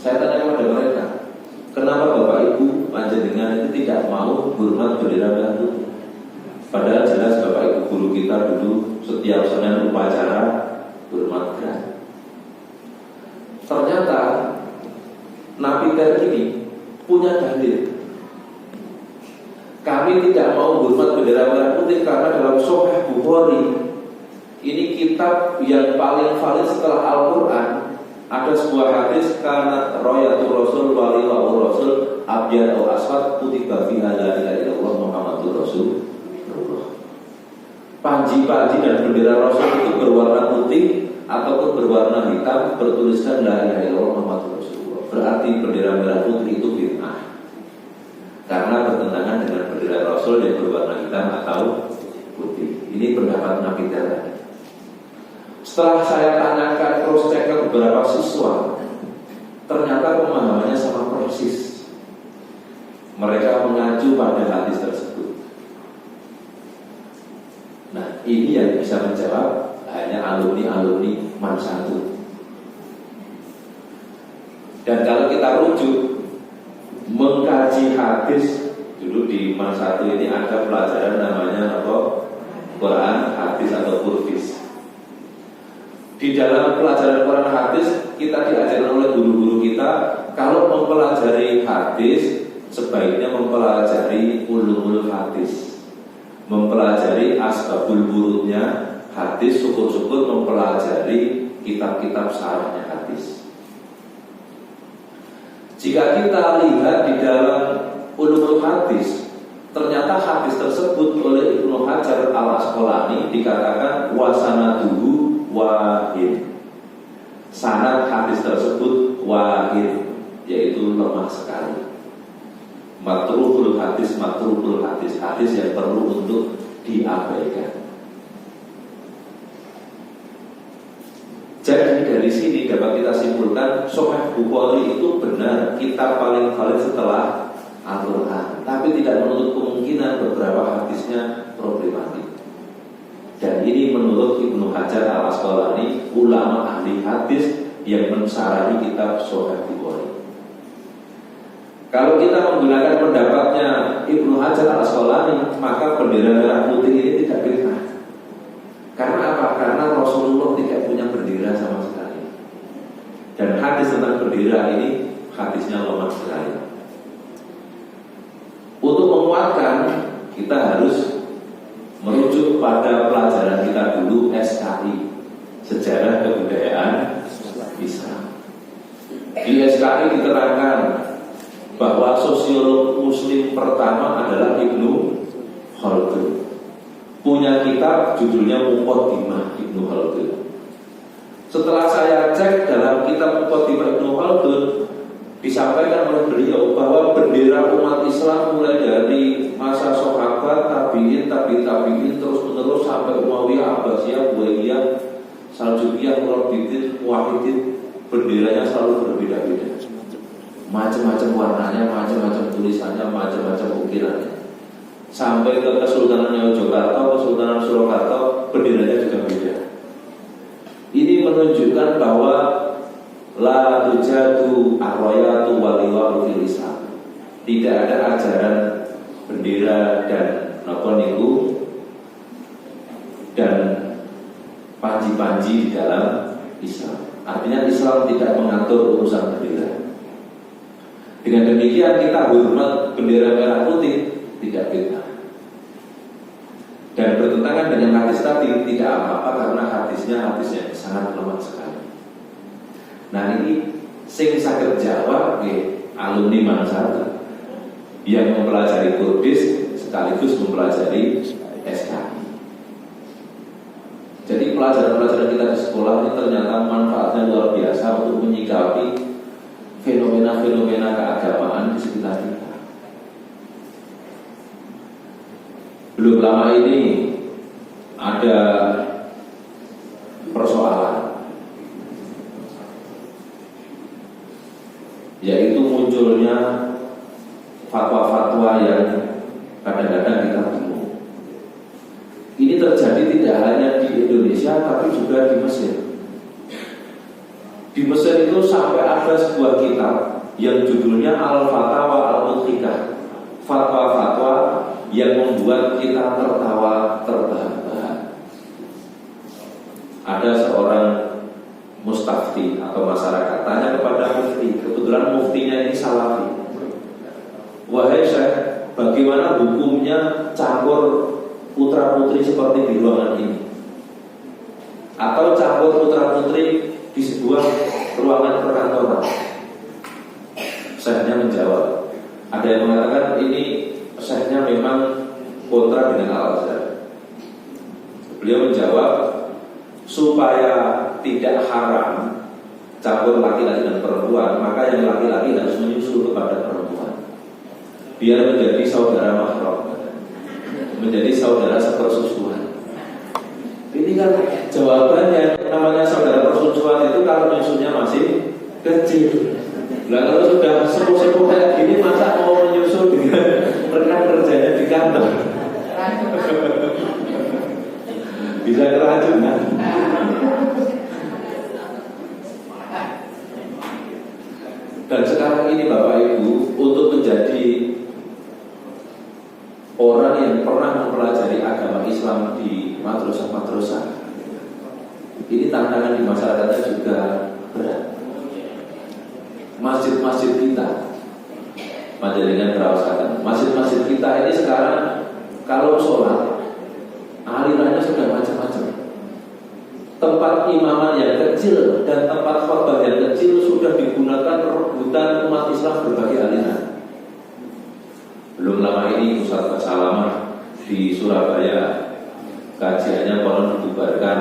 Saya tanya kepada mereka, kenapa Bapak Ibu panjenengan itu tidak mau hormat bendera merah putih? Padahal jelas Bapak Ibu guru kita dulu setiap Senin upacara hormat gerak. Ternyata napiter ini punya dalil. Kami tidak mau hormat bendera merah putih karena dalam Sahih Bukhari, ini kitab yang paling valid setelah Al-Quran, ada sebuah hadis karena royatul Rasul waliwaul Rasul abyad atau aswad kutiba fiha la ilaha illallah Muhammadur Rasulullah. Panji-panji dan bendera Rasul itu berwarna putih ataupun berwarna hitam, bertuliskan la ilaha illallah Muhammadur Rasulullah. Berarti bendera merah putih itu bid'ah. karena bertentangan dengan bendera Rasul yang berwarna hitam atau putih. Ini pendapat Nabi Dara. Setelah saya tanyakan cross check ke beberapa siswa, ternyata pemahamannya sama persis. Mereka mengacu pada hadis tersebut. Nah, ini yang bisa menjawab hanya alumni-alumni MAN 1. Dan kalau kita rujuk mengkaji hadis, dulu di MAN 1 ini ada pelajaran namanya apa? Quran, hadis atau Qur'is. Di dalam pelajaran Quran hadis kita diajarkan oleh guru-guru kita, kalau mempelajari hadis sebaiknya mempelajari ulumul hadis, mempelajari asbabul wurudnya hadis, syukur-syukur mempelajari kitab-kitab syarahnya hadis. Jika kita lihat di dalam ulumul hadis, ternyata hadis tersebut oleh Ibnu Hajar al-Asqalani dikatakan wasanaduhu wahid. Sanad hadis tersebut wahid, yaitu lemah sekali. Matruhul hadis, hadis yang perlu untuk diabaikan. Jadi dari sini dapat kita simpulkan Sahih Bukhari itu benar kitab paling valid setelah Al-Quran, tapi tidak menutup kemungkinan beberapa hadisnya problematik. Dan ini menurut Ibnu Hajar al-Asqalani, ulama ahli hadis yang mensyarahi kitab Sahih Bukhari. Kalau kita menggunakan pendapatnya Ibnu Hajar al-Asqalani, maka bendera merah putih ini tidak bid'ah. Karena apa? Karena Rasulullah tidak punya bendera sama sekali. Dan hadis tentang bendera ini hadisnya lemah sekali. Untuk menguatkan, kita harus merujuk pada pelajaran kita dulu SKI, Sejarah Kebudayaan Islam. Di SKI diterangkan bahwa sosiolog Muslim pertama adalah Ibnu Khaldun. Punya kitab judulnya Muqaddimah Ibnu Khaldun. Setelah saya cek dalam kitab Muqaddimah Ibnu Khaldun, disampaikan oleh beliau bahwa bendera umat Islam mulai dari masa sahabat, tabi'in, tabi'in terus menerus sampai Umayyah, Abbasiyah, Buayyah, Saljukiyah, Murabbitin, Wahidin, benderanya selalu berbeda-beda. Macam-macam warnanya, macam-macam tulisannya, macam-macam ukirannya. Sampai ke Kesultanan Yogyakarta, Kesultanan Surakarta, benderanya juga beda. Ini menunjukkan bahwa la tujadu arwayatu waliwa fil Islam. Tidak ada ajaran bendera dan niku dan panji-panji di dalam Islam. Artinya Islam tidak mengatur urusan bendera. Dengan demikian kita hormat bendera merah putih, tidak bid'ah. Dan bertentangan dengan hadis tadi tidak apa-apa karena hadisnya hadis yang sangat lemah sekali. Nah ini sing saged jawab alumni MAN 1 yang mempelajari Qur'is sekaligus mempelajari SKI. Jadi pelajaran-pelajaran kita di sekolah ini ternyata manfaatnya luar biasa untuk menyikapi fenomena-fenomena keagamaan di sekitar kita. Belum lama ini ada persoalan, yaitu munculnya fatwa-fatwa yang kadang-kadang kita bingung. Ini terjadi tidak hanya di Indonesia tapi juga di Mesir. Di Mesir itu sampai ada sebuah kitab yang judulnya Al-Fatawa Al-Mudhikah, fatwa-fatwa yang membuat kita tertawa terbahak-bahak. Ada seorang mustafti atau masyarakat tanya kepada mufti, kebetulan muftinya ini salafi. Wahai Syekh, bagaimana hukumnya campur putra-putri seperti di ruangan ini? Atau campur putra-putri di sebuah ruangan perkantoran? Syekhnya menjawab, ada yang mengatakan ini Syekhnya memang kontra dengan Al-Azhar. Beliau menjawab, supaya tidak haram campur laki-laki dan perempuan, maka yang laki-laki harus menyusul kepada perempuan. biar menjadi saudara mahram, menjadi saudara sepersusuan. Ini kan jawabannya, namanya saudara persusuan itu kalau nyusunya masih kecil. Nah kalau sudah sepuh-sepuh kayak gini, masa mau menyusul dengan rekan kerjanya di kantor? Bisa keracunan. Dan sekarang ini Bapak Ibu, untuk menjadi orang yang pernah mempelajari agama Islam di madrasah-madrasah, ini tantangan di masyarakatnya juga berat. Masjid-masjid kita, Panjenengan merasakan, masjid-masjid kita ini sekarang kalau sholat alirannya sudah macam-macam. Tempat imaman yang kecil dan tempat khotbah yang kecil sudah digunakan rebutan umat Islam berbagai aliran. Belum lama ini Ustaz Salamah di Surabaya kajiannya konon dibubarkan.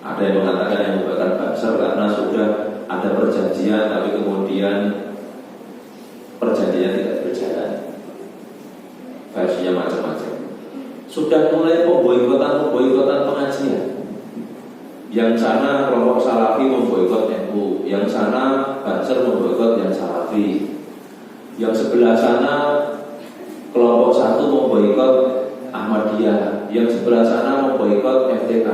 Ada yang mengatakan yang membubarkan Banser karena sudah ada perjanjian, tapi kemudian perjanjiannya tidak berjalan. Versinya macam-macam. Sudah mulai pemboikotan pengajian. Yang sana kelompok Salafi memboikot NU, yang sana Banser memboikot yang Salafi, yang sebelah sana kelompok satu memboikot Ahmadiyah, yang sebelah sana memboikot FTK.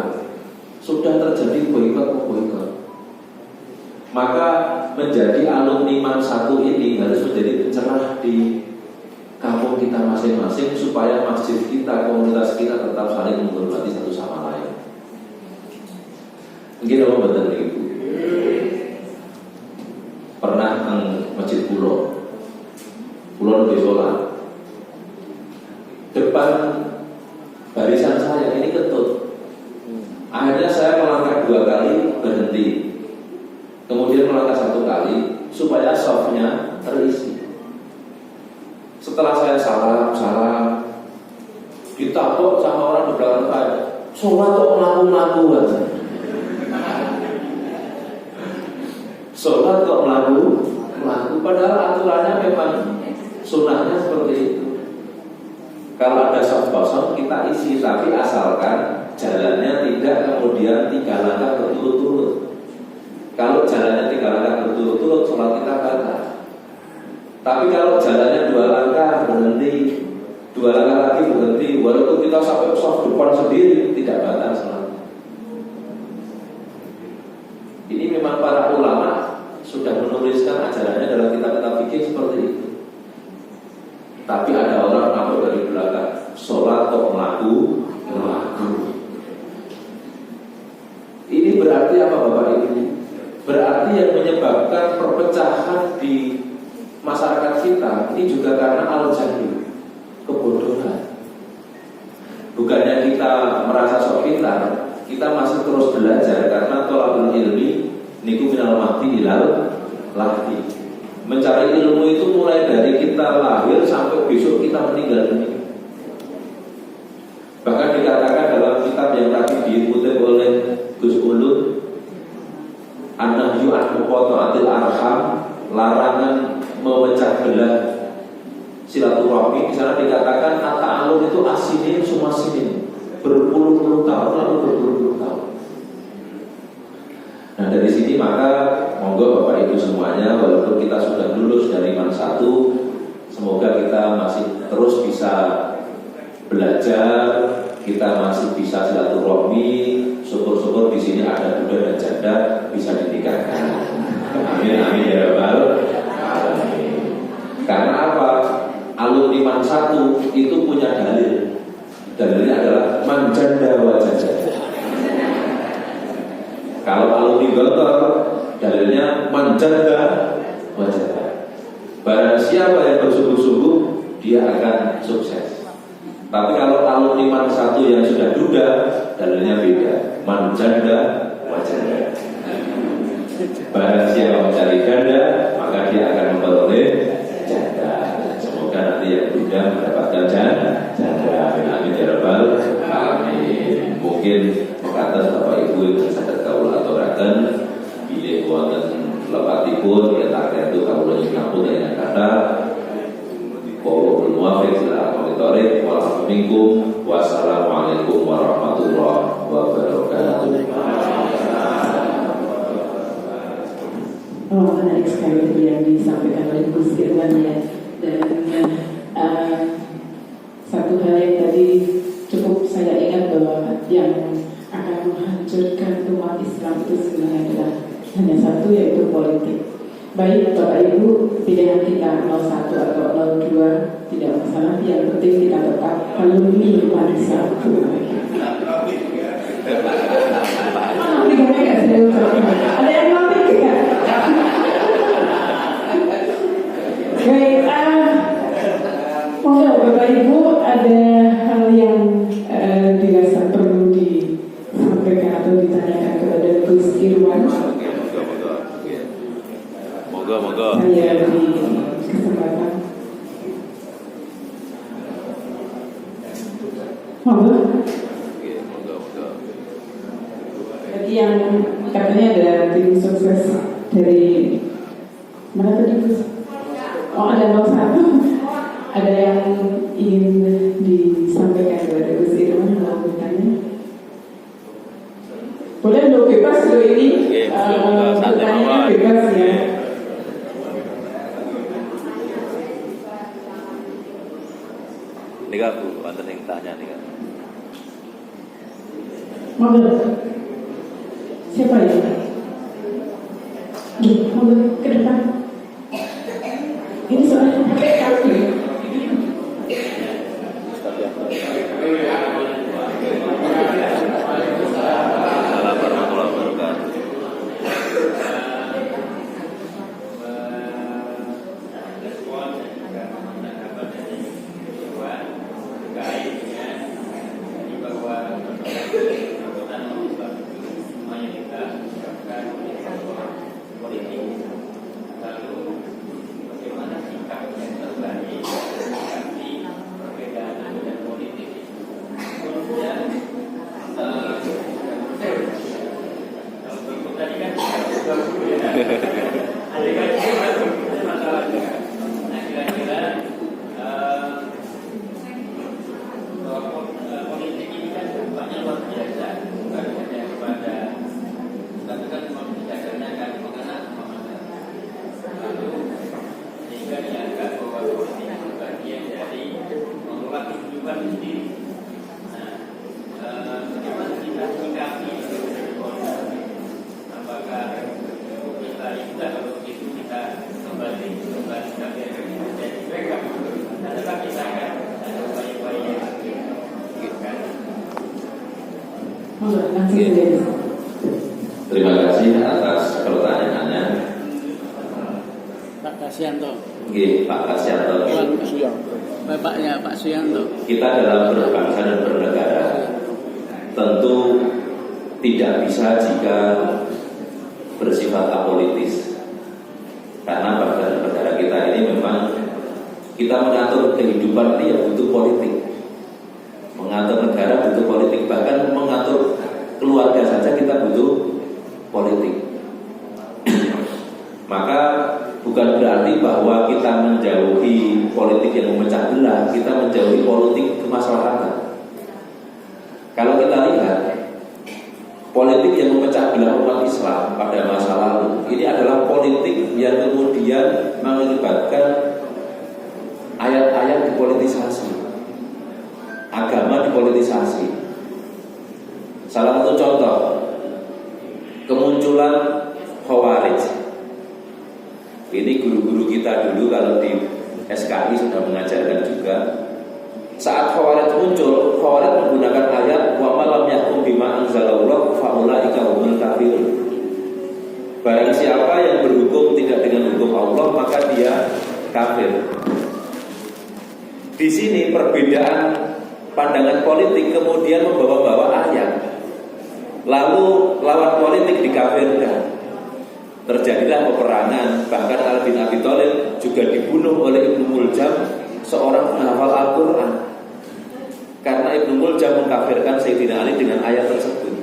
Sudah terjadi boikot-memboikot. Maka menjadi alumni MAN 1 ini harus menjadi pencerah di kampung kita masing-masing, supaya masjid kita, komunitas kita tetap saling menghormati satu sama lain. Mungkin apa betul Ibu? Pernah ke Masjid Pulau lebih sholat, depan barisan saya ini ketut. Akhirnya saya melangkah 2 kali berhenti, kemudian melangkah 1 kali supaya softnya terisi. Setelah saya salam, ditabok sama orang di belakang saya. Sholat kok melaku-melaku aja. Sholat kok melaku, padahal aturannya memang sunnahnya seperti itu. Kalau ada soft kosong kita isi, tapi asalkan jalannya tidak kemudian 3 langkah berturut-turut. Kalau jalannya 3 langkah berturut-turut, sholat kita batal. Tapi kalau jalannya 2 langkah berhenti, 2 langkah lagi berhenti, walaupun kita sampai soft depan sendiri, tidak batal sholat. Ini memang para ulama sudah menuliskan ajarannya dalam kitab-kitab fikih seperti itu. Tapi ada orang ngamuk dari belakang, sholat kok melaku. Ini berarti apa Bapak Ibu? Berarti yang menyebabkan perpecahan di masyarakat kita ini juga karena al-jahil, kebodohan. Bukannya kita merasa sok pintar, kita masih terus belajar, karena thalabul ilmi niku minal mahdi ilal lahdi. Mencari ilmu itu mulai dari kita lahir sampai besok kita meninggal dunia. Bahkan dikatakan dalam kitab yang tadi dikutip oleh Gus Ulud, an-nahyu an muqata'atil arham, larangan memecah belah silaturahmi. Di sana dikatakan at-ta'alluq itu asinin sumasinin, berpuluh-puluh tahun lalu berpuluh-puluh tahun. Nah dari sini maka monggo Bapak Ibu semuanya, walaupun kita sudah lulus dari MAN 1, semoga kita masih terus bisa belajar, kita masih bisa silaturahmi. Syukur-syukur di sini ada duda dan janda bisa dinikahkan. Amin amin ya rabbal alamin. Karena apa? Alumni MAN 1 itu punya dalil. Dalilnya adalah man janda wa janda. Kalau alumni Gontor, dalilnya man janda wa janda. Barang siapa yang bersungguh-sungguh, dia akan sukses. Tapi kalau alumni MAN 1 yang sudah duda, dalilnya beda. Man janda wa janda. Barang siapa mencari janda, maka dia akan memperoleh janda. Semoga nanti yang duda mendapatkan janda. Amin ya rabbal alamin. Mungkin atas Bapak Ibu yang sadar kaula aturaken bilih wonten lepatipun ya tak itu kaula nyuwun yang kata wal-farid wal minkum. Wassalamualaikum warahmatullahi wabarakatuh. Oh, menarik sekali tadi yang disampaikan oleh Gus Irwan ya. Dan satu hal yang tadi cukup saya ingat bahwa yang akan menghancurkan umat Islam itu sebenarnya adalah hanya satu, yaitu politik. Baik Bapak Ibu, pilihan kita 01 atau 02 tidak masalah. Yang penting kita tetap alumni Wanisa. Ada yang nonton tidak? Baik, monggo Bapak Ibu, ada hal yang dirasa perlu disampaikan atau ditanyakan kepada Gus Irwan. Moga. Saya beri kesempatan. Monggo. Tadi yang katanya ada tim sukses dari mana tadi Gus? Oh, ada 01. Ada yang ingin disampaikan kepada Gus Irwan kalau bertanya? Boleh lo bebas lo ini. Pertanyaannya bebas ya. Nika Bu, wonten yang tanya nika. Monggo. Siapa ya? Monggo ke depan. Ini soalnya pakai kartu. Assalamualaikum warahmatullahi wabarakatuh. Terima kasih atas pertanyaannya. Pak Kasyanto. Pak Kasyanto. Bapaknya Pak Suyanto. Kita dalam berbangsa dan bernegara tentu tidak bisa jika bersifat apolitis. Karena bangsa dan negara kita ini memang kita mengatur kehidupan ini ya butuh politik. Mengatur negara butuh politik, bahkan mengatur keluarga saja kita butuh politik. Maka bukan berarti bahwa kita menjauhi politik yang memecah belah, kita menjauhi politik kemaslahatan. Kalau kita lihat politik yang memecah belah umat Islam pada masa lalu, ini adalah politik yang kemudian mengakibatkan ayat-ayat dipolitisasi, agama dipolitisasi. Salah satu contoh kemunculan Khawarij. Ini guru-guru kita dulu kalau di SKI sudah mengajarkan juga. Saat Khawarij muncul, Khawarij menggunakan ayat wa ma lam yahkum bima anzalallah fa ulaika humul kafirun. Barang siapa yang berhukum tidak dengan hukum Allah, maka dia kafir. Di sini perbedaan pandangan politik kemudian membawa-bawa ayat. Lalu lawan politik dikafirkan. Terjadilah peperangan. Bahkan Ali bin Abi Thalib juga dibunuh oleh Ibnu Muljam, seorang penghafal Al-Quran, karena Ibnu Muljam mengkafirkan Sayyidina Ali dengan ayat tersebut.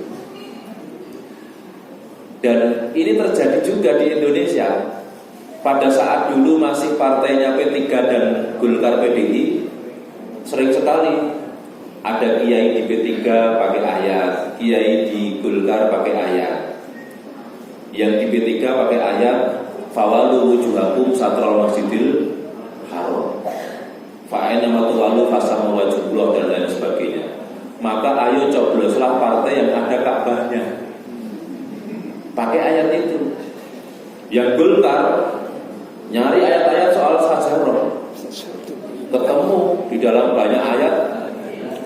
Dan ini terjadi juga di Indonesia. Pada saat dulu masih partainya P3 dan Golkar PDI, sering sekali ada kiai di P3 pakai ayat, kiai di Golkar pakai ayat. Yang di P3 pakai ayat, fawalu wujuhakum satral masjidil haram, fa'aina matuwalu fasama wajhullah, dan lain sebagainya. Maka ayo cobloslah partai yang ada Ka'bahnya, pakai ayat itu. Yang Golkar nyari ayat-ayat soal sajarah, ketemu di dalam banyak ayat,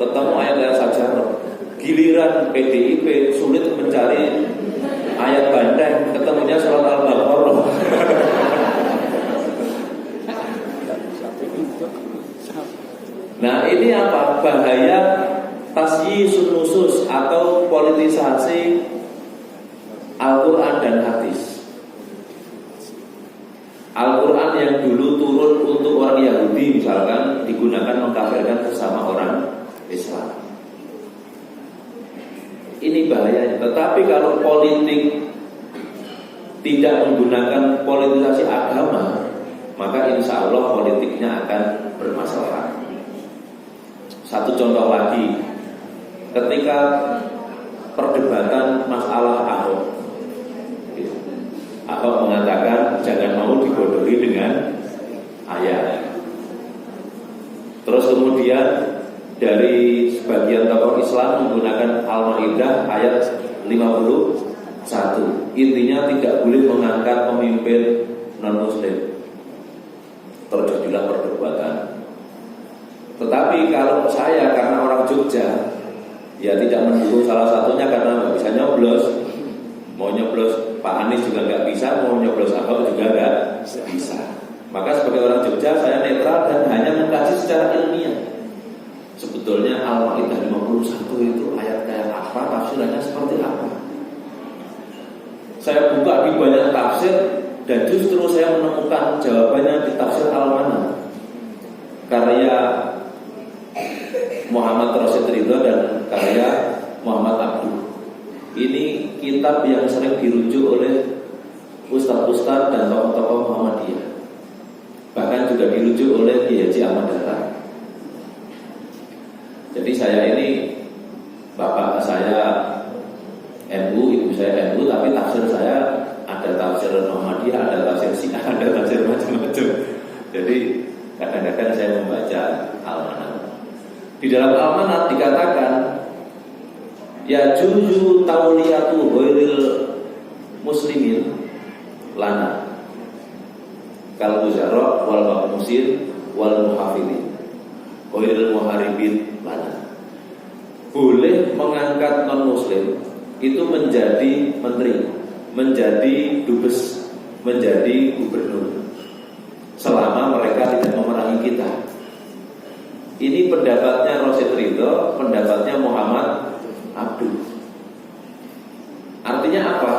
ketemu ayat-ayat sajarah. Giliran PDIP sulit mencari ayat bandeng, ketemunya surat Al-Baqarah. Nah, ini apa? Bahaya tasyisun nusus atau politisasi Al-Quran dan hadis. Al-Quran yang dulu turun untuk orang Yahudi misalkan digunakan mengkafirkan sesama orang Islam. Ini bahayanya. Tetapi kalau politik tidak menggunakan politisasi agama, maka insya Allah politiknya akan bermasalah. Satu contoh lagi, ketika perdebatan masalah Ahok, Ahok mengatakan jangan mau dibodohi dengan ayat. Terus kemudian dari sebagian tokoh Islam menggunakan Al-Maidah ayat 51. Intinya tidak boleh mengangkat pemimpin non-muslim. Terjadilah perdebatan. Tetapi kalau saya karena orang Jogja, ya tidak mendukung salah satunya karena nggak bisa nyoblos. Mau nyoblos Pak Anies juga nggak bisa, mau nyoblos Ahok juga nggak bisa. Maka sebagai orang Jogja saya netral dan hanya mengkaji secara ilmiah. Sebetulnya Al-Maidah 51 itu ayat kayak apa, tafsirannya seperti apa. Saya buka di banyak tafsir dan justru saya menemukan jawabannya di tafsir Al-Mana karya Muhammad Rasid Ridho dan karya Muhammad Abduh. Ini kitab yang sering dirujuk oleh ustaz-ustaz dan tokoh-tokoh Muhammadiyah. Bahkan juga dirujuk oleh Kiai Haji Ahmad Dahlan. Jadi saya ini, bapak saya NU, ibu saya NU, tapi tafsir saya ada tafsir Muhammadiyah, ada tafsir Syiah, ada tafsir macam-macam. Jadi kadang-kadang saya membaca Al-Manat. Di dalam Al-Manat dikatakan ya juzu tauliyatu ghairil muslimin lana kal muzarrah wal maqmusin wal muhafidin ghairil muharibin lana. Boleh mengangkat non muslim itu menjadi menteri, menjadi dubes, menjadi gubernur selama mereka tidak memerangi kita. Ini pendapatnya Rasid Ridho, pendapatnya Muhammad Abduh. Artinya apa?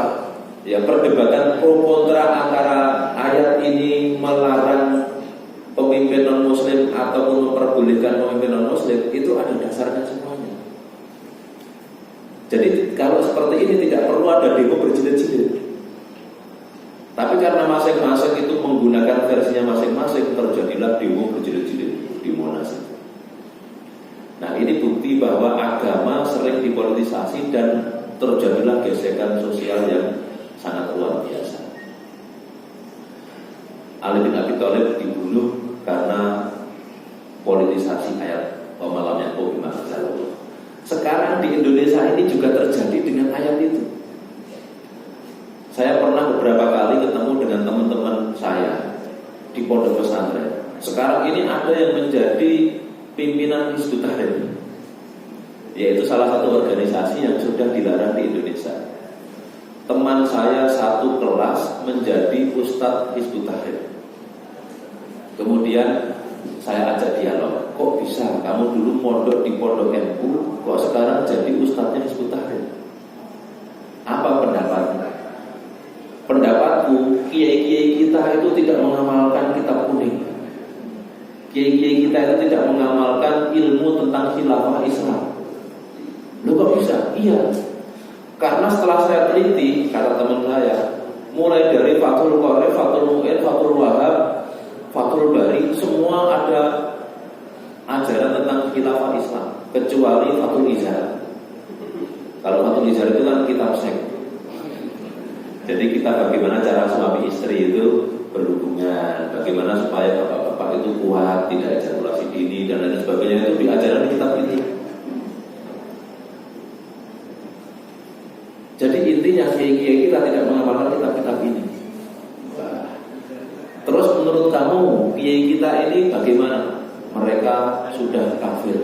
Ya perdebatan pro kontra antara ayat ini melarang pemimpin non muslim ataupun memperbolehkan pemimpin non muslim itu ada dasarnya semuanya. Jadi kalau seperti ini tidak perlu ada demo berjilid-jilid. Tapi karena masing-masing itu menggunakan versinya masing-masing, terjadilah demo berjilid-jilid di Monas. Nah, ini bukti bahwa agama sering dipolitisasi dan terjadilah gesekan sosial yang sangat luar biasa. Ali bin Abi Thalib dibunuh karena politisasi ayat "Wamalam yaqum bima anzalallah". Sekarang di Indonesia ini juga terjadi dengan ayat itu. Saya pernah beberapa kali ketemu dengan teman-teman saya di pondok pesantren. Sekarang ini ada yang menjadi pimpinan Hizbut Tahrir, yaitu salah satu organisasi yang sudah dilarang di Indonesia. Teman saya satu kelas menjadi Ustadz Hizbut Tahrir. Kemudian saya ajak dialog, kok bisa kamu dulu mondok di pondok NU, kok sekarang jadi Ustadznya Hizbut Tahrir? Apa pendapatmu? Pendapatku, kiai-kiai kita itu tidak mengamalkan kitab kuning. Kiai-kiai kita itu tidak mengamalkan ilmu tentang khilafah Islam. Loh kok bisa? Iya. Karena setelah saya teliti, kata teman saya, mulai dari Fathul Qorib, Fathul Mu'in, Fathul Wahab, Fathul Bari, semua ada ajaran tentang khilafah Islam kecuali Fathul Izar. Kalau Fathul Izar itu kan kitab seks. Jadi kita bagaimana cara suami istri itu berhubungan, bagaimana supaya bapak-bapak itu kuat, tidak ejakulasi dini dan lain sebagainya, itu diajarkan di kitab ini. Jadi intinya kiai-kiai kita tidak mengamalkan kitab-kitab ini. Terus menurut kamu kiai kita ini bagaimana? Mereka sudah kafir.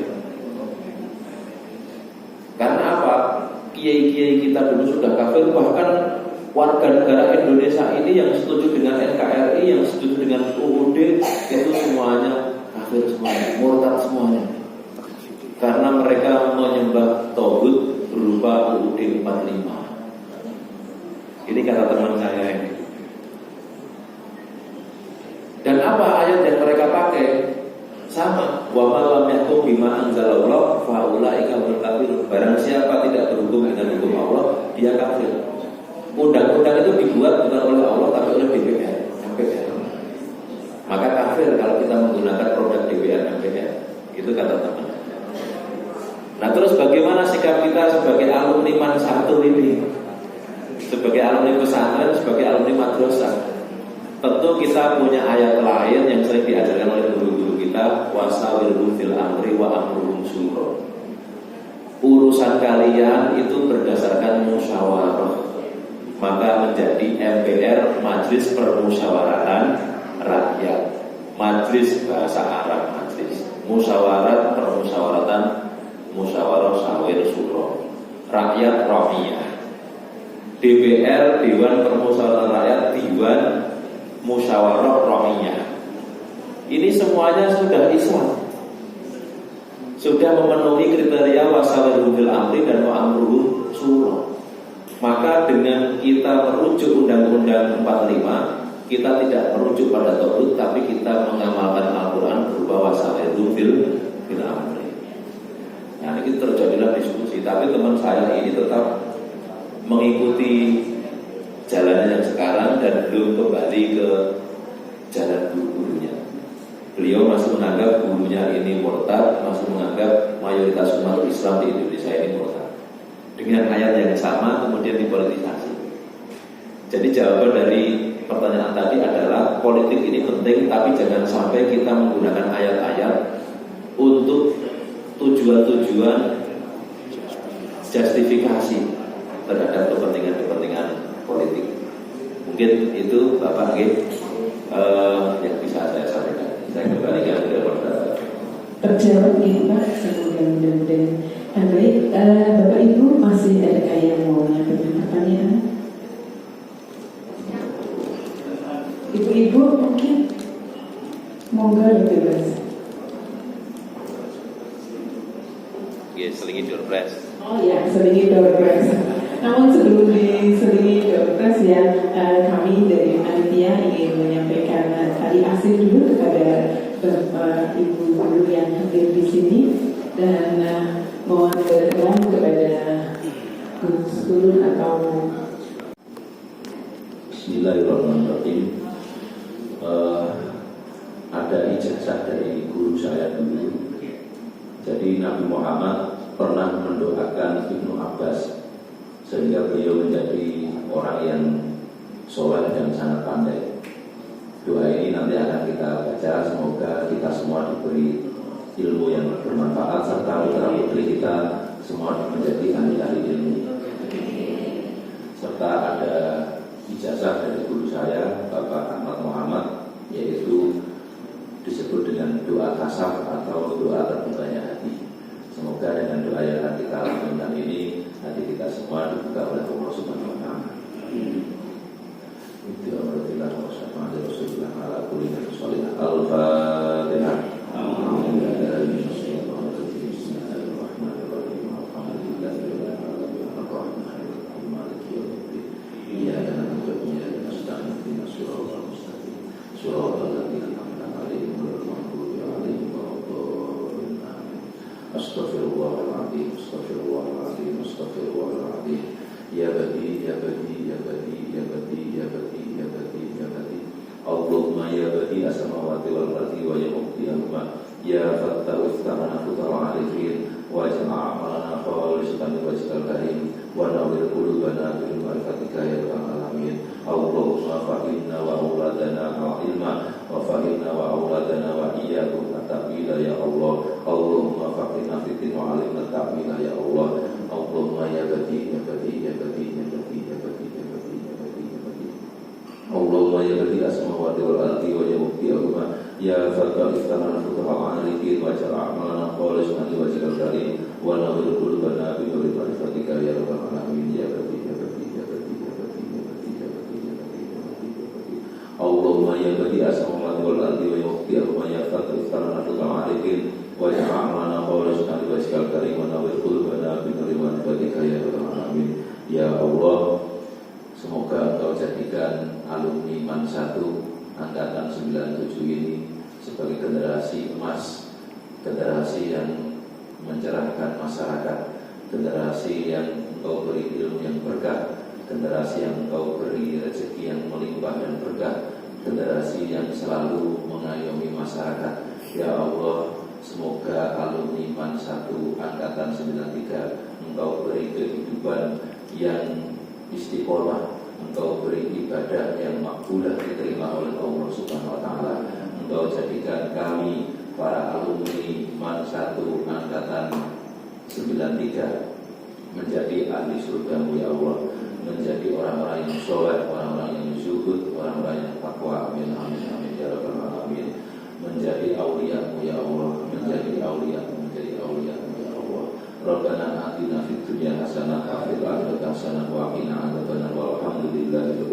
Karena apa? Kiai-kiai kita dulu sudah kafir, bahkan warga negara Indonesia ini yang setuju dengan NKRI, yang setuju dengan UUD, itu semuanya kafir semuanya, murtad semuanya. Karena mereka menyembah tauhid berupa UUD 45. Ini kata teman saya ini. Dan apa ayat yang mereka pakai? Sama. Wa ma lam yahkum bima anzalallah fa ulaika humul kafirun. Barang siapa tidak berhukum dengan hukum Allah, dia kafir. Undang-undang itu dibuat bukan oleh Allah tapi oleh DPR, MPR. Maka kafir kalau kita menggunakan produk DPR, MPR. Itu kata teman. Nah terus bagaimana sikap kita sebagai alumni Mansatu ini? Sebagai alumni pesantren, sebagai alumni madrasah. Tentu kita punya ayat lain yang sering diajarkan oleh guru-guru kita, wasawirhum fil amri wa amruhum syura. Urusan kalian itu berdasarkan musyawarah. Maka menjadi MPR, Majelis Permusyawaratan Rakyat, Majelis Bahasa Arab, Majelis Musyawarat Permusyawaratan, Musyawarah Sawir Suro, Rakyat Ramiyah, DPR Dewan Permusyawaratan Rakyat, Dewan Musyawarah Ramiyah. Ini semuanya sudah Islam, sudah memenuhi kriteria wasawirhum fil amri dan wa amruhum syura. Maka dengan kita merujuk Undang-Undang 45, kita tidak merujuk pada tauhid, tapi kita mengamalkan Al-Quran berupa wasawirhum fil amri. Nah ini terjadilah diskusi. Tapi teman saya ini tetap mengikuti jalannya yang sekarang dan belum kembali ke jalan guru-gurunya. Beliau masih menganggap gurunya ini murtad, masih menganggap mayoritas umat Islam di Indonesia ini murtad. Dengan ayat yang sama kemudian dipolitisasi. Jadi jawaban dari pertanyaan tadi adalah politik ini penting, tapi jangan sampai kita menggunakan ayat-ayat untuk tujuan-tujuan justifikasi terhadap kepentingan-kepentingan politik. Mungkin itu Bapak yang bisa saya sampaikan. Saya kembalikan ke Bapak. Terjawab ini Pak, mudah-mudahan. Baik, Bapak Ibu masih ada yang mau menyampaikan pertanyaan? Ibu-ibu mungkin monggo bebas. Yes, selingi door press. Oh ya, selingi door press. Namun sebelum diselingi door press ya, kami dari panitia ingin menyampaikan tali asih dulu kepada Bapak Ibu guru yang hadir di sini dan mohon berkenan kepada guru atau Bismillahirrahmanirrahim. Ada ijazah dari guru saya dulu. Jadi Nabi Muhammad pernah mendoakan Ibnu Abbas sehingga beliau menjadi orang yang soleh dan sangat pandai. Doa ini nanti akan kita baca. Semoga kita semua diberi ilmu yang bermanfaat serta putra putri kita semua menjadi ahli-ahli ilmu. Serta ada ijazah dari guru saya Bapak Ahmad Muhammad, yaitu disebut dengan doa kasaf atau doa terbukanya hati. Semoga dengan doa yang akan kita lakukan ini hati kita semua dibuka oleh Allah Subhanahu wa taala. Al-Fatihah. Astaghfirullahaladzim, astaghfirullahaladzim, astaghfirullahaladzim. Ya badi, ya badi, ya badi, ya badi, ya badi, ya badi, ya badi. Allahumma ya badi as-samawati wal ardi wa ya muqtiyahuma Ya Fattah Ustana Futal Arifin Wajah a'malana khawalisatan wajhal karim Wa nawir qulubana bil ma'rifatika ya Rabbal alamin. Allahumma fahimna wa auladana wa ilma wa fahimna wa auladana wa iyyakum at-ta'wila ya Allah. Allahumma fahimna fitin wa alimna ta'wila ya Allah. Allahumma ya badi ya badi ya badi ya badi ya badi ya badi ya badi ya badi. Allahumma ya badi asmawati wal ardi wa ya mukti Allahumma ya fatal istana futuha aliki wa jala a'malana khalisatan liwajhikal karim wa nawwir qulubana bi nuri ma'rifatika ya Rabbal alamin. Ya badi ya badi ya badi ya badi ya badi ya badi ya badi ya badi ya badi. Allahumma ya badi asmawati wal ardi wa ya mukti Allahumma ya fatal istana futuha aliki wa jala a'malana khalisatan liwajhikal karim wa nawwir qulubana bi nuri ma'rifatika ya Rabbal alamin. Ya Allah, semoga Engkau jadikan alumni MAN 1 angkatan 97 ini sebagai generasi emas, generasi yang mencerahkan masyarakat, generasi yang Engkau beri ilmu yang berkah, generasi yang Engkau beri rezeki yang melimpah dan berkah, generasi yang selalu mengayomi masyarakat. Ya Allah, semoga alumni MAN 1 angkatan 93 Engkau beri kehidupan yang istiqomah, Engkau beri ibadah yang makbulah diterima oleh Allah Subhanahu wa taala. Engkau jadikan kami para alumni MAN 1 angkatan 93 menjadi ahli surga-Mu ya Allah, menjadi orang-orang yang soleh, orang-orang yang zuhud, orang-orang yang takwa. Amin amin amin ya rabbal alamin. Menjadi aulia-Mu ya Allah, menjadi aulia-Mu, menjadi aulia-Mu ya Allah. Rabbana atina fid dunya hasanah wa fil akhirati hasanah wa qina adzabannar. Walhamdulillahi